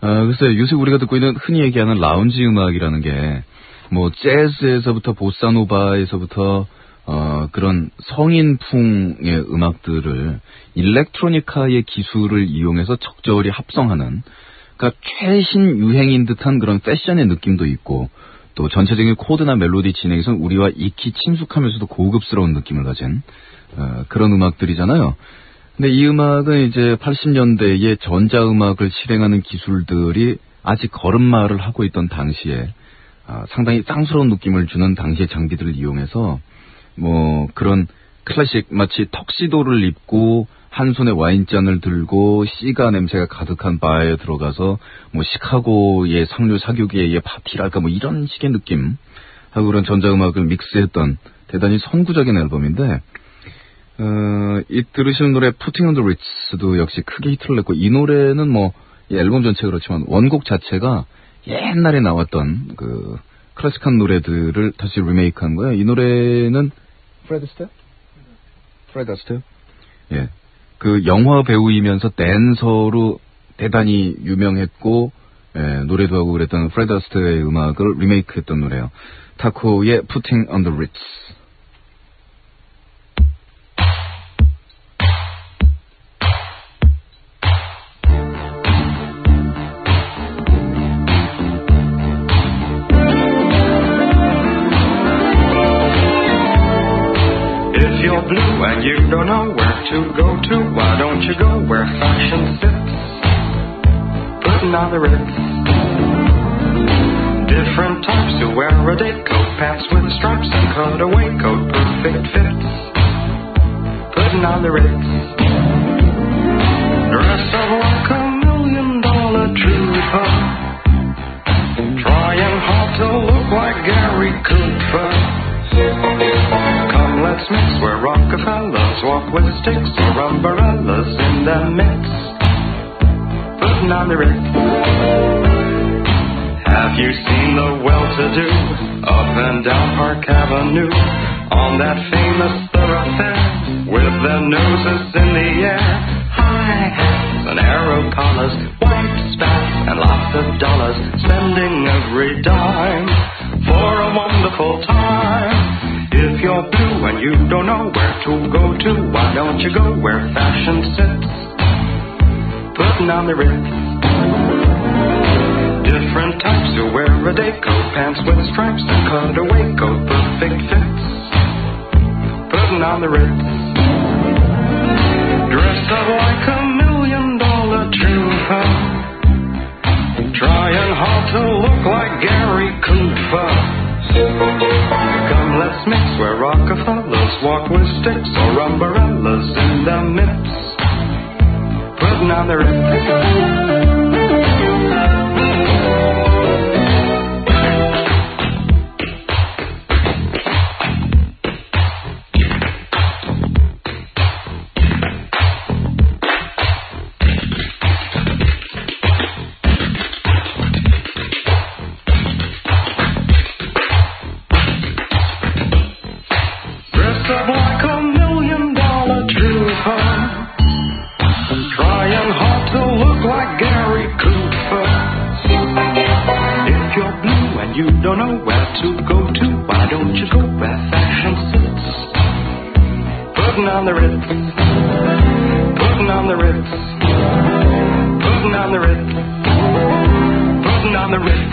글쎄 요새 우리가 듣고 있는 흔히 얘기하는 라운지 음악이라는 게 뭐 재즈에서부터 보사노바에서부터 그런 성인풍의 음악들을 일렉트로니카의 기술을 이용해서 적절히 합성하는, 그러니까 최신 유행인 듯한 그런 패션의 느낌도 있고, 또 전체적인 코드나 멜로디 진행에서는 우리와 익히 친숙하면서도 고급스러운 느낌을 가진 그런 음악들이잖아요. 근데 이 음악은 이제 80년대에 전자음악을 실행하는 기술들이 아직 걸음마를 하고 있던 당시에 상당히 쌍스러운 느낌을 주는 당시의 장비들을 이용해서 뭐 그런 클래식, 마치 턱시도를 입고 한 손에 와인잔을 들고 시가 냄새가 가득한 바에 들어가서 뭐 시카고의 상류 사교계의 파티랄까 뭐 이런 식의 느낌 하고 그런 전자음악을 믹스했던 대단히 선구적인 앨범인데, 이 들으시는 노래 Putting on the Ritz도 역시 크게 히트를 냈고, 이 노래는 뭐 이 앨범 전체 그렇지만 원곡 자체가 옛날에 나왔던 그 클래식한 노래들을 다시 리메이크한 거예요. 이 노래는 프레드 아스테어? 예. 그 영화 배우이면서 댄서로 대단히 유명했고, 예, 노래도 하고 그랬던 프레드 아스테어의 음악을 리메이크했던 노래예요. 타코의 Putting on the Ritz. If you're blue and you don't know where to go to, why don't you go where fashion sits? Putting on the Ritz. Different types who wear a day coat, pants with stripes and cutaway coat, perfect fits. Putting on the Ritz. Dress up like $1 million trooper, trying hard to look like Gary Cooper. Come, let's mix where Rockefellers walk with sticks or umbrellas in the midst. Putting on the Ritz. Have you seen the well-to-do up and down Park Avenue on that famous thoroughfare with their noses in the air? High hats and arrow collars, white spats and lots of dollars, spending every dime for a wonderful time. If you're blue and you don't know where to go to, why don't you go where fashion sits? Putting on the Ritz. Different types who wear a day coat, pants with stripes and cutaway coat, perfect fits. Putting on the Ritz. Dressed up like $1 million trooper, trying hard to look like Gary Cooper. Come, let's mix where Rockefellers walk with sticks or umbrellas in the midst. Putting on the Ritz. You don't know where to go to, why don't you go where fashion sits? Putting on the Ritz. Putting on the Ritz. Putting on the Ritz. Putting on the Ritz.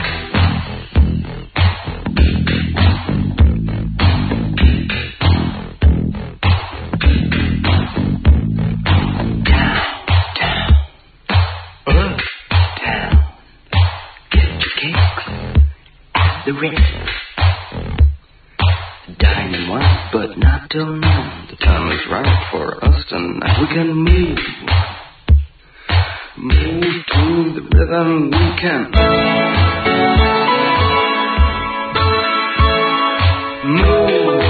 The Ritz. Dining once, but not till noon. The time is right for us tonight. We can move to the rhythm. We can move,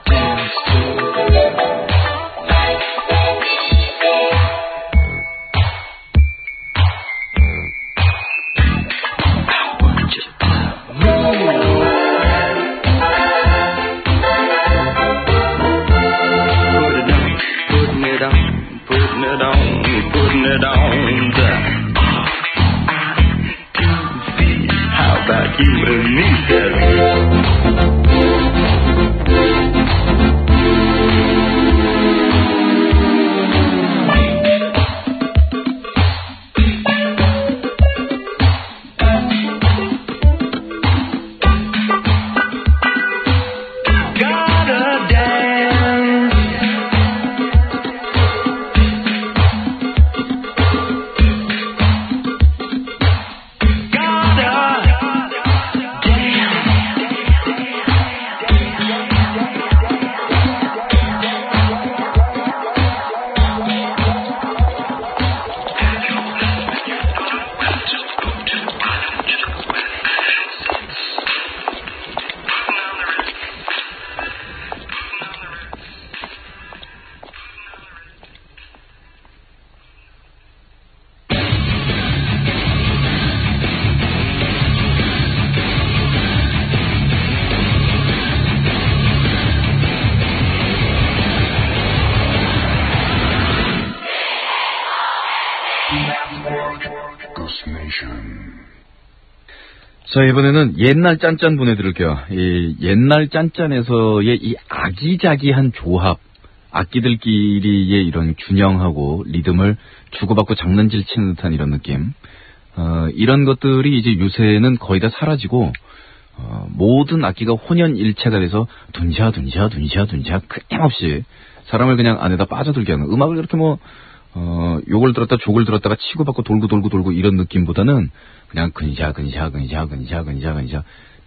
dance to. it on, putting it on, putting it on. I-2-C, how about you and me, Sally? 자, 이번에는 옛날 짠짠 보내드릴게요. 이 옛날 짠짠에서의 이 아기자기한 조합, 악기들끼리의 이런 균형하고 리듬을 주고받고 장난질 치는 듯한 이런 느낌. 이런 것들이 이제 요새는 거의 다 사라지고, 모든 악기가 혼연일체가 돼서 둔샤 끊임없이 사람을 그냥 안에다 빠져들게 하는, 음악을 그렇게 요걸 들었다 저걸 들었다가 치고받고 돌고 이런 느낌보다는 그냥 근샤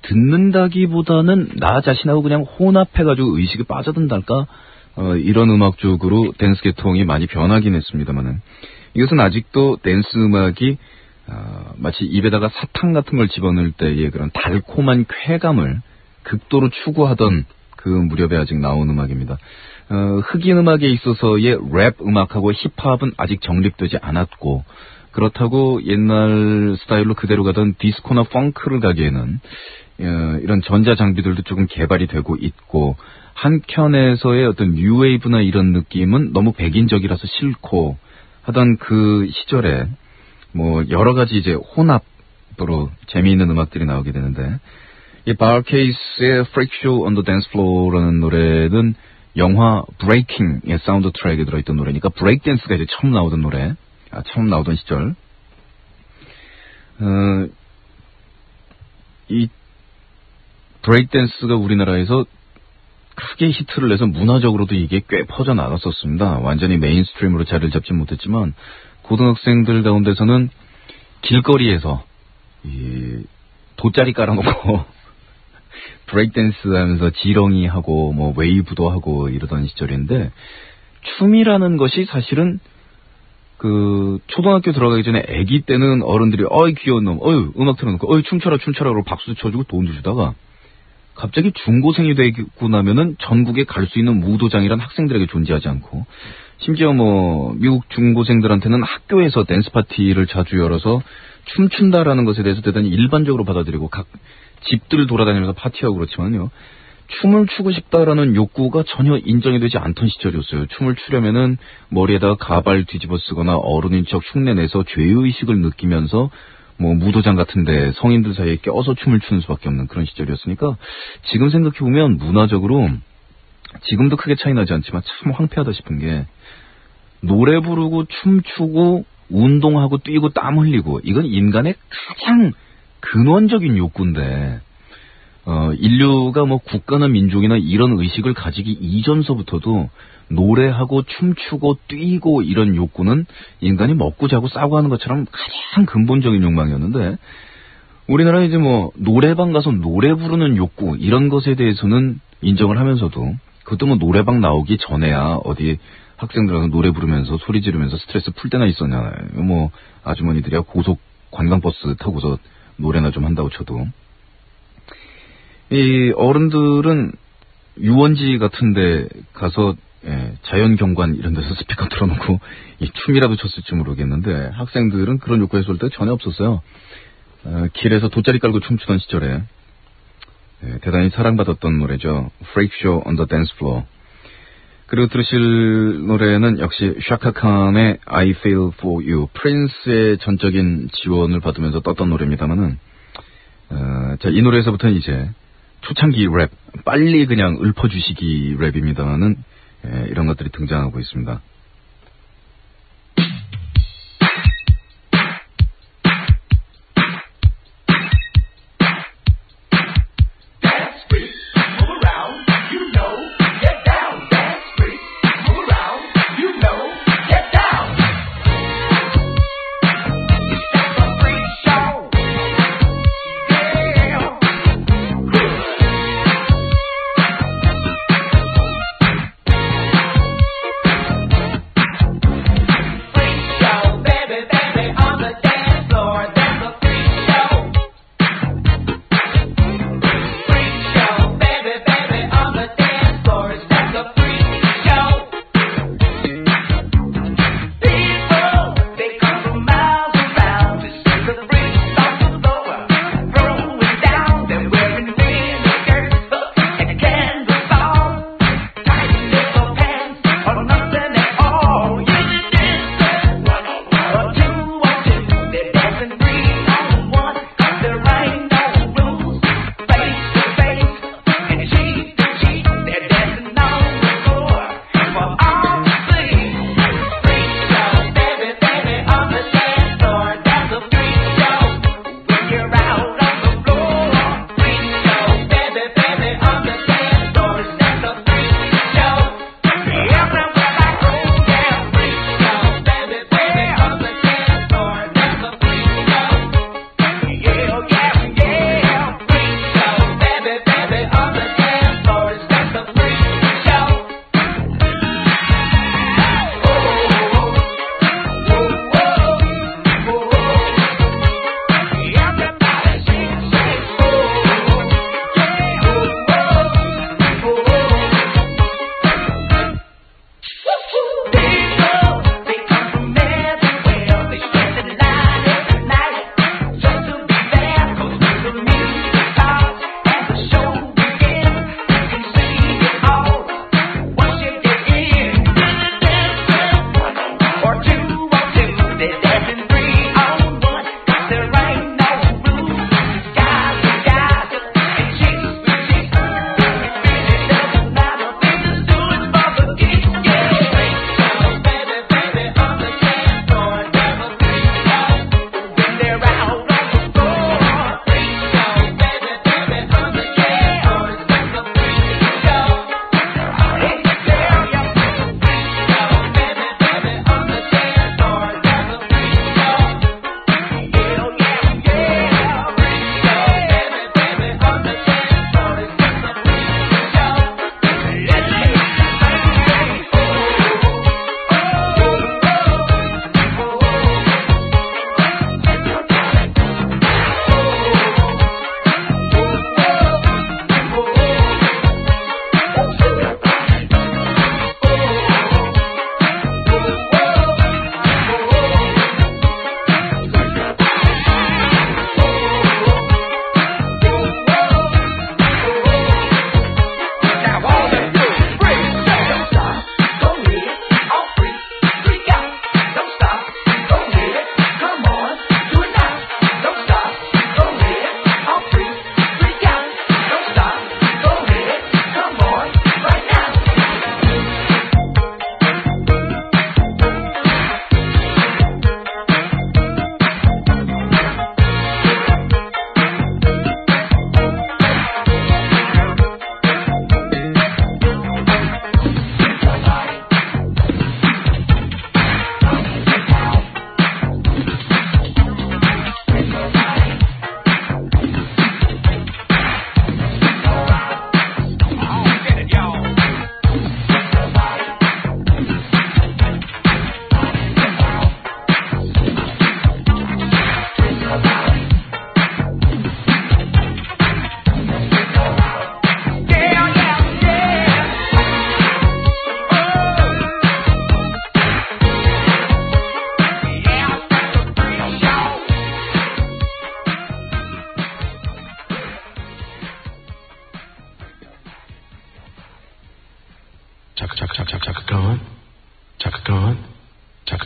듣는다기보다는 나 자신하고 그냥 혼합해가지고 의식이 빠져든달까, 이런 음악 쪽으로 댄스 계통이 많이 변하긴 했습니다만은, 이것은 아직도 댄스 음악이 마치 입에다가 사탕 같은 걸 집어넣을 때의 그런 달콤한 쾌감을 극도로 추구하던 그 무렵에 아직 나온 음악입니다. 흑인 음악에 있어서의 랩 음악하고 힙합은 아직 정립되지 않았고, 그렇다고 옛날 스타일로 그대로 가던 디스코나 펑크를 가기에는 이런 전자 장비들도 조금 개발이 되고 있고, 한켠에서의 어떤 뉴웨이브나 이런 느낌은 너무 백인적이라서 싫고 하던 그 시절에 여러 가지 이제 혼합으로 재미있는 음악들이 나오게 되는데, 이 바르케이스의 Freak Show on the Dance Floor라는 노래는 영화 브레이킹의 사운드 트랙에 들어있던 노래니까 브레이크 댄스가 이제 처음 나오던 노래, 처음 나오던 시절. 이 브레이크 댄스가 우리나라에서 크게 히트를 내서 문화적으로도 이게 꽤 퍼져나갔었습니다. 완전히 메인스트림으로 자리를 잡지 못했지만, 고등학생들 가운데서는 길거리에서 이 돗자리 깔아놓고 브레이크 댄스 하면서 지렁이 하고 웨이브도 하고 이러던 시절인데, 춤이라는 것이 사실은 그 초등학교 들어가기 전에 아기 때는 어른들이 어이 귀여운 놈, 어이 음악 틀어놓고 어이 춤춰라 그러고 박수 쳐주고 돈도 주다가, 갑자기 중고생이 되고 나면은 전국에 갈 수 있는 무도장이란 학생들에게 존재하지 않고, 심지어 미국 중고생들한테는 학교에서 댄스 파티를 자주 열어서 춤춘다라는 것에 대해서 대단히 일반적으로 받아들이고 각 집들 돌아다니면서 파티하고 그렇지만요, 춤을 추고 싶다라는 욕구가 전혀 인정이 되지 않던 시절이었어요. 춤을 추려면은 머리에다가 가발 뒤집어 쓰거나 어른인 척 흉내내서 죄의식을 느끼면서 무도장 같은데 성인들 사이에 껴서 춤을 추는 수밖에 없는 그런 시절이었으니까, 지금 생각해보면 문화적으로 지금도 크게 차이 나지 않지만 참 황폐하다 싶은 게, 노래 부르고 춤추고 운동하고 뛰고 땀 흘리고, 이건 인간의 가장 근원적인 욕구인데, 인류가 국가나 민족이나 이런 의식을 가지기 이전서부터도 노래하고 춤추고 뛰고 이런 욕구는 인간이 먹고 자고 싸고 하는 것처럼 가장 근본적인 욕망이었는데, 우리나라에 이제 노래방 가서 노래 부르는 욕구 이런 것에 대해서는 인정을 하면서도, 그것도 노래방 나오기 전에야 어디 학생들하고 노래 부르면서 소리 지르면서 스트레스 풀 때나 있었냐요. 아주머니들이야 고속 관광버스 타고서 노래나 좀 한다고 쳐도, 이 어른들은 유원지 같은데 가서 자연경관 이런 데서 스피커 틀어놓고 이 춤이라도 췄을지 모르겠는데, 학생들은 그런 욕구 해소할 때 전혀 없었어요. 길에서 돗자리 깔고 춤추던 시절에 대단히 사랑받았던 노래죠. Freak Show on the Dance Floor. 그리고 들으실 노래는 역시 샤카칸의 I Feel For You, 프린스의 전적인 지원을 받으면서 떴던 노래입니다만은, 자, 이 노래에서부터는 이제 초창기 랩, 빨리 그냥 읊어주시기 랩입니다만은, 이런 것들이 등장하고 있습니다.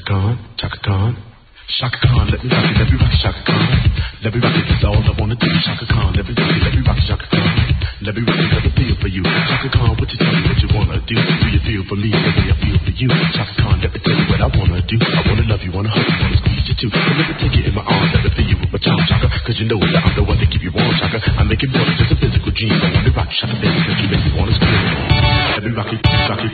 Khan, Chaka Khan. Shaka Khan, let me rock it, Shaka Khan. Let me rock it, that's all I wanna do. Shaka Khan, let me rock it, Shaka Khan. Let me rock it, let me feel for you. Shaka Khan, what you tell me what you wanna do? Do you feel for me the way I feel for you? Shaka Khan, let me tell you what I wanna do. I wanna love you, wanna hug you, wanna squeeze you too. So let me take you in my arms, let me feel you with my tongue, Shaka. Cause you know that I'm the one to keep you warm, Shaka. I make it more than just a physical dream. I wanna rock you, Shaka, baby, cause you make me wanna scream. Let me rock it, rock it.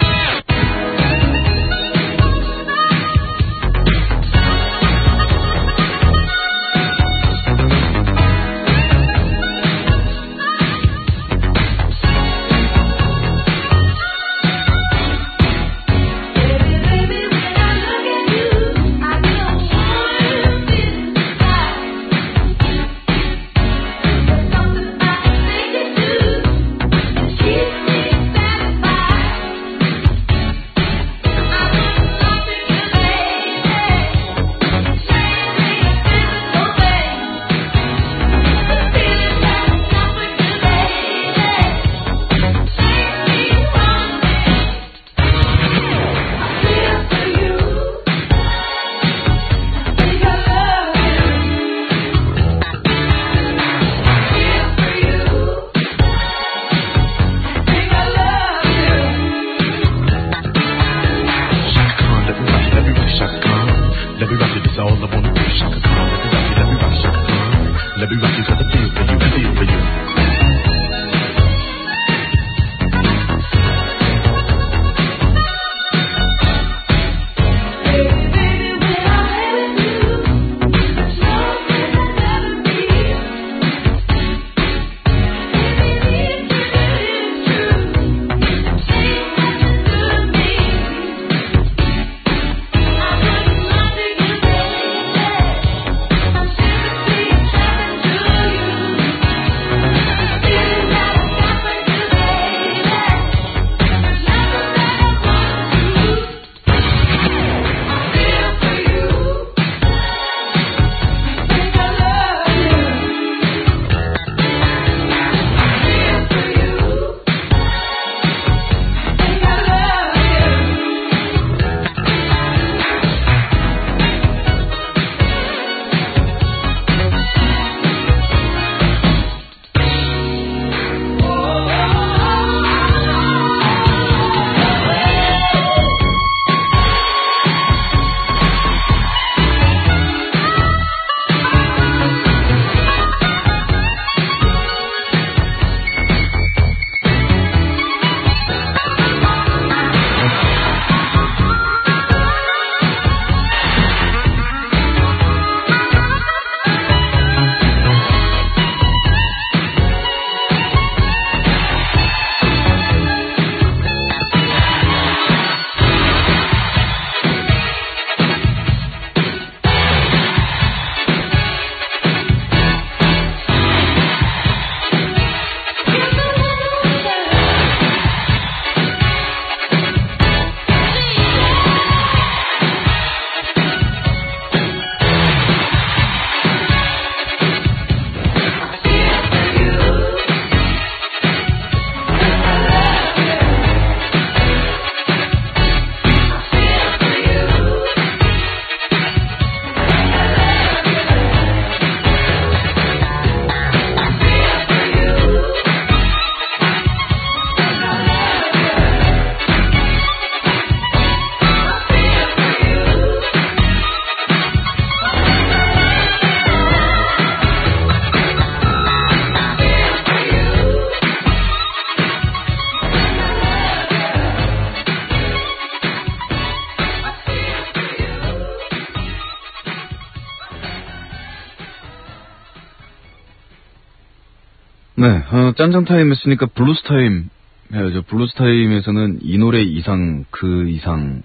네, 짠짱타임 했으니까 블루스타임 해야죠. 블루스타임에서는 이 노래 이상, 그 이상,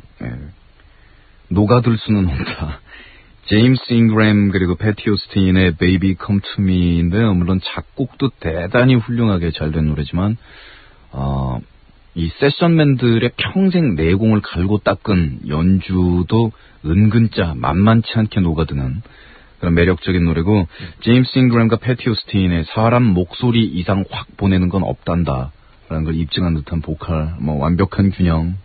녹아들 수는 없다. 제임스 잉그램 그리고 패티 오스틴의 Baby Come To Me인데요. 물론 작곡도 대단히 훌륭하게 잘 된 노래지만 이 세션맨들의 평생 내공을 갈고 닦은 연주도 은근짜 만만치 않게 녹아드는 그런 매력적인 노래고, 제임스 잉그램과 패티 오스틴의 사람 목소리 이상 확 보내는 건 없단다 라는 걸 입증한 듯한 보컬, 완벽한 균형.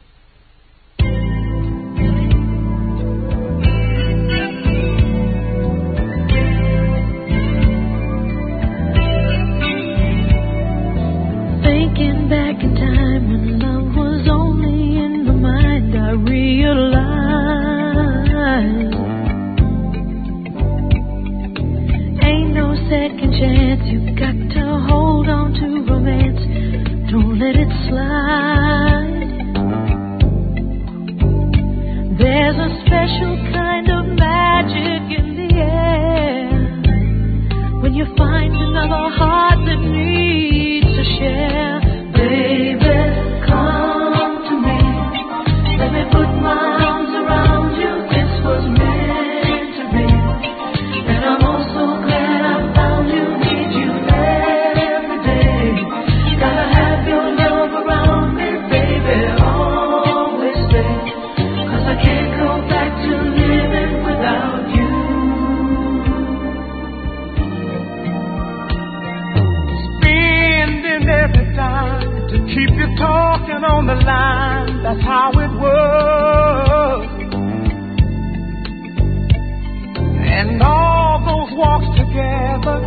And all those walks together,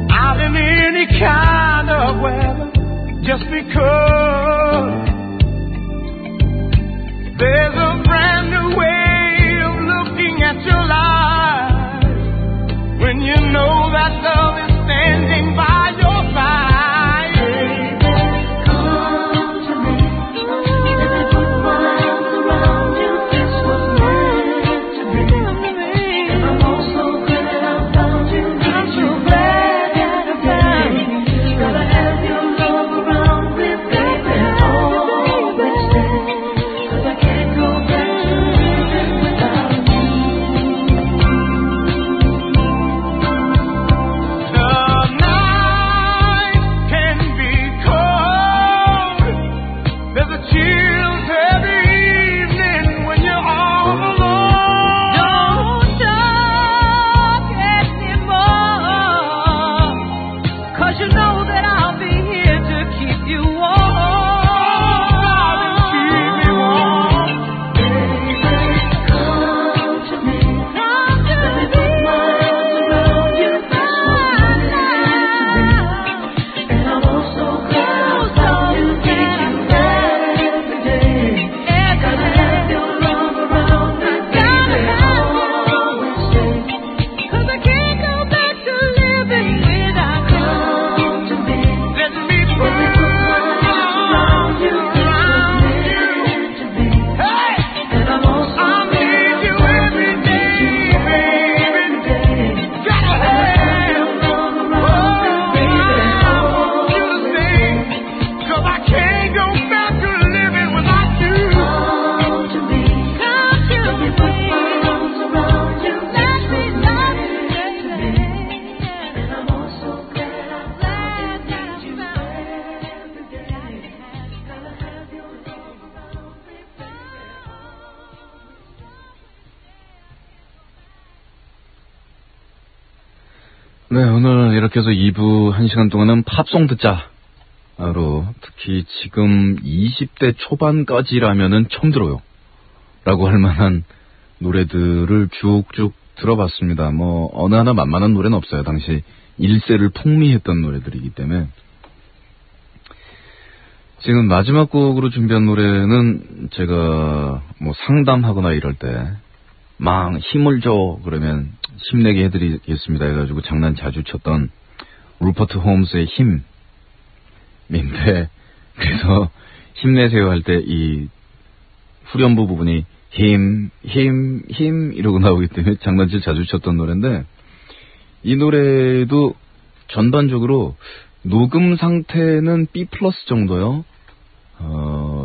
out in any kind of weather, just because there's a brand new way of looking at your life when you know that love is standing by your side. Come to me, let me put my arms around you. This was meant to be. And I'm also glad I found you. I'm so glad that I found you. Gotta have your love around me, baby, always stay. 'Cause I can't go back to living without you. The night can be cold. There's a chills every evening when you're all alone. Don't talk anymore, 'cause you know that I'll be here to keep you warm. Keep me warm. Baby, come to me. Let me put my arms around you. This was meant to be. And I'm also glad I found you. Need you every day. Gotta have your love around me, baby, always stay. 'Cause I can't go back to living without you. Come to me. Let me put my arms around you. This was meant to be. Hey! And I'm also need you every day, baby. Gotta have your love around me, baby, always stay. 'Cause I can't go back to living without you. Come to me. Let me put my arms around you. This was meant to be. And I'm also glad I found you. Need you every day. Gotta have your love around me, baby. 네, 오늘 이렇게 해서 2부 1시간 동안은 팝송 듣자로, 특히 지금 20대 초반까지라면은 처음 들어요 라고 할 만한 노래들을 쭉쭉 들어봤습니다. 뭐 어느 하나 만만한 노래는 없어요. 당시 1세를 풍미했던 노래들이기 때문에. 지금 마지막 곡으로 준비한 노래는 제가 뭐 상담하거나 이럴 때 막 힘을 줘 그러면 힘내게 해드리겠습니다 해가지고 장난 자주 쳤던 루퍼트 홈스의 힘인데, 그래서 힘내세요 할 때 이 후렴부 부분이 힘 이러고 나오기 때문에 장난질 자주 쳤던 노래인데, 이 노래도 전반적으로 녹음 상태는 B+ 정도요.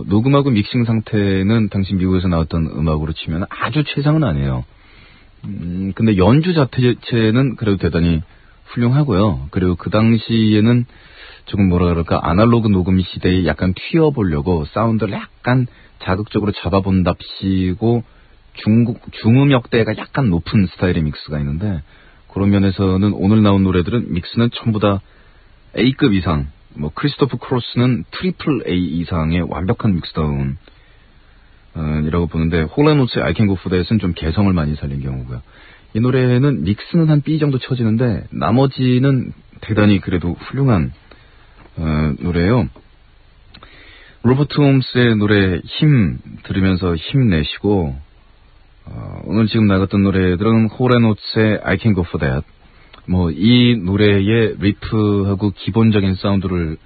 녹음하고 믹싱 상태는 당시 미국에서 나왔던 음악으로 치면 아주 최상은 아니에요. 근데 연주 자체는 그래도 대단히 훌륭하고요. 그리고 그 당시에는 조금 뭐라 그럴까, 아날로그 녹음 시대에 약간 튀어보려고 사운드를 약간 자극적으로 잡아본답시고 중음역대가 약간 높은 스타일의 믹스가 있는데, 그런 면에서는 오늘 나온 노래들은 믹스는 전부 다 A급 이상, 뭐 크리스토프 크로스는 트리플 A 이상의 완벽한 믹스다운 이라고 보는데, 홀앤오츠의 I Can Go For That은 좀 개성을 많이 살린 경우고요. 이 노래는 믹스는 한 B 정도 쳐지는데 나머지는 대단히 그래도 훌륭한 노래예요. 로버트 홈스의 노래 힘 들으면서 힘내시고, 오늘 지금 나갔던 노래들은 홀앤오츠의 I Can Go For That, 뭐 이 노래의 리프하고 기본적인 사운드를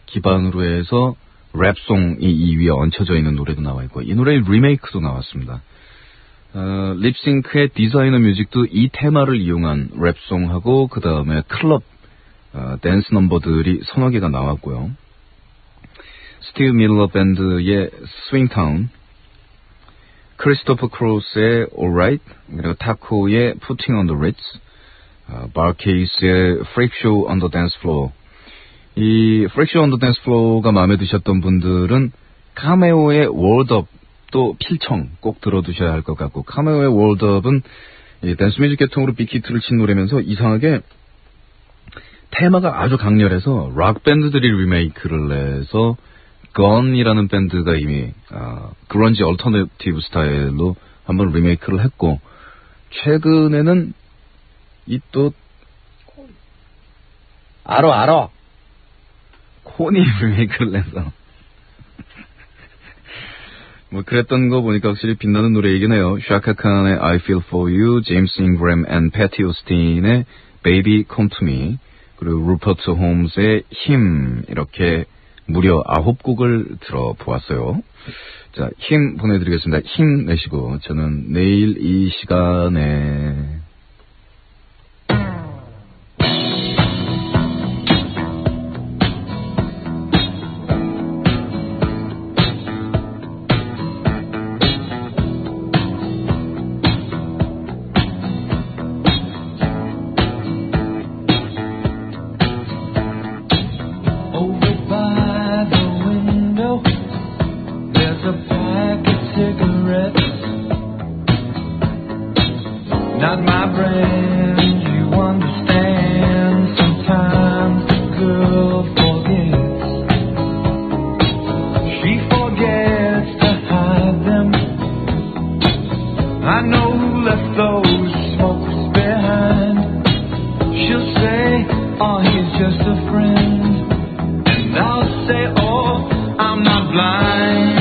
기반으로 해서 랩송이 이 위에 얹혀져 있는 노래도 나와 있고, 이 노래의 리메이크도 나왔습니다. 립싱크의 디자이너 뮤직도 이 테마를 이용한 랩송하고 그 다음에 클럽 댄스 넘버들이 서너 개가 나왔고요. 스티브 밀러 밴드의 스윙타운, 크리스토퍼 크로스의 Alright, 그리고 타코의 Putting on the Ritz, 바케이스의 Freak Show on the Dance Floor. 이 Freak Show on the Dance Floor가 마음에 드셨던 분들은 카메오의 World Up도 필청 꼭 들어두셔야 할 것 같고, 카메오의 World Up은 이 댄스 뮤직 계통으로 빅히트를 친 노래면서 이상하게 테마가 아주 강렬해서 락 밴드들이 리메이크를 내서 건이라는 밴드가 이미 그런지 얼터너티브 스타일로 한번 리메이크를 했고, 최근에는 이 또 알아. 코니 리메이크를 내서 뭐 그랬던 거 보니까 확실히 빛나는 노래이긴 해요. 샤카칸의 I Feel For You, 제임스 잉그램 앤 패티 오스틴의 Baby Come To Me, 그리고 루퍼트 홈스의 힘, 이렇게 무려 9곡을 들어보았어요. 자, 힘 보내드리겠습니다. 힘 내시고 저는 내일 이 시간에 Not my brand, you understand. Sometimes the girl forgets. She forgets to hide them. I know who left those smokes behind. She'll say, oh, he's just a friend. And I'll say, oh, I'm not blind.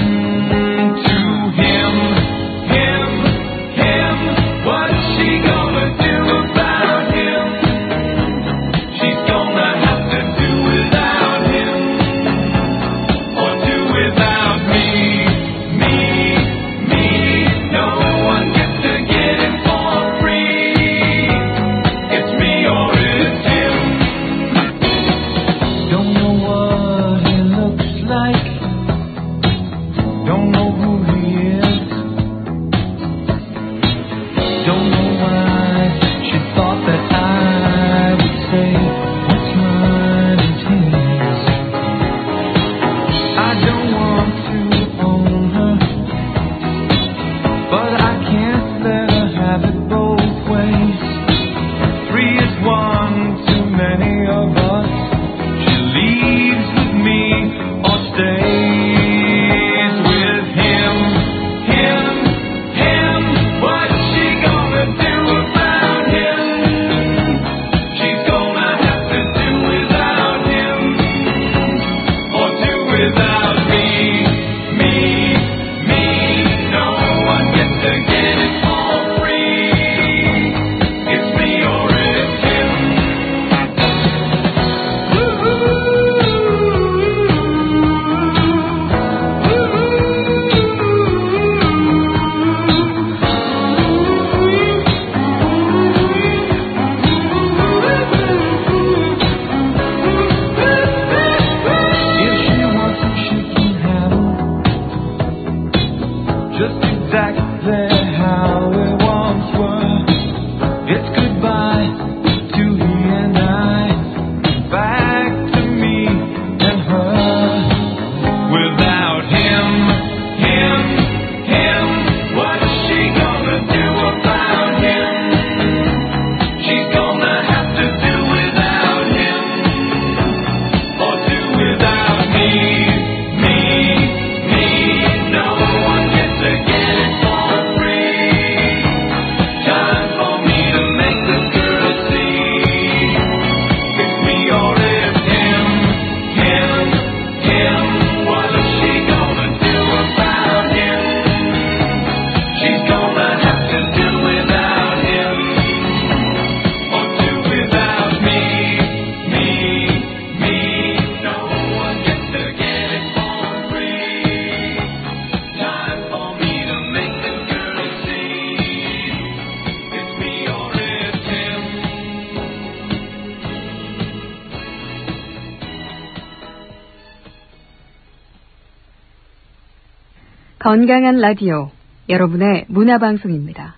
건강한 라디오, 여러분의 문화방송입니다.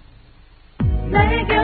내게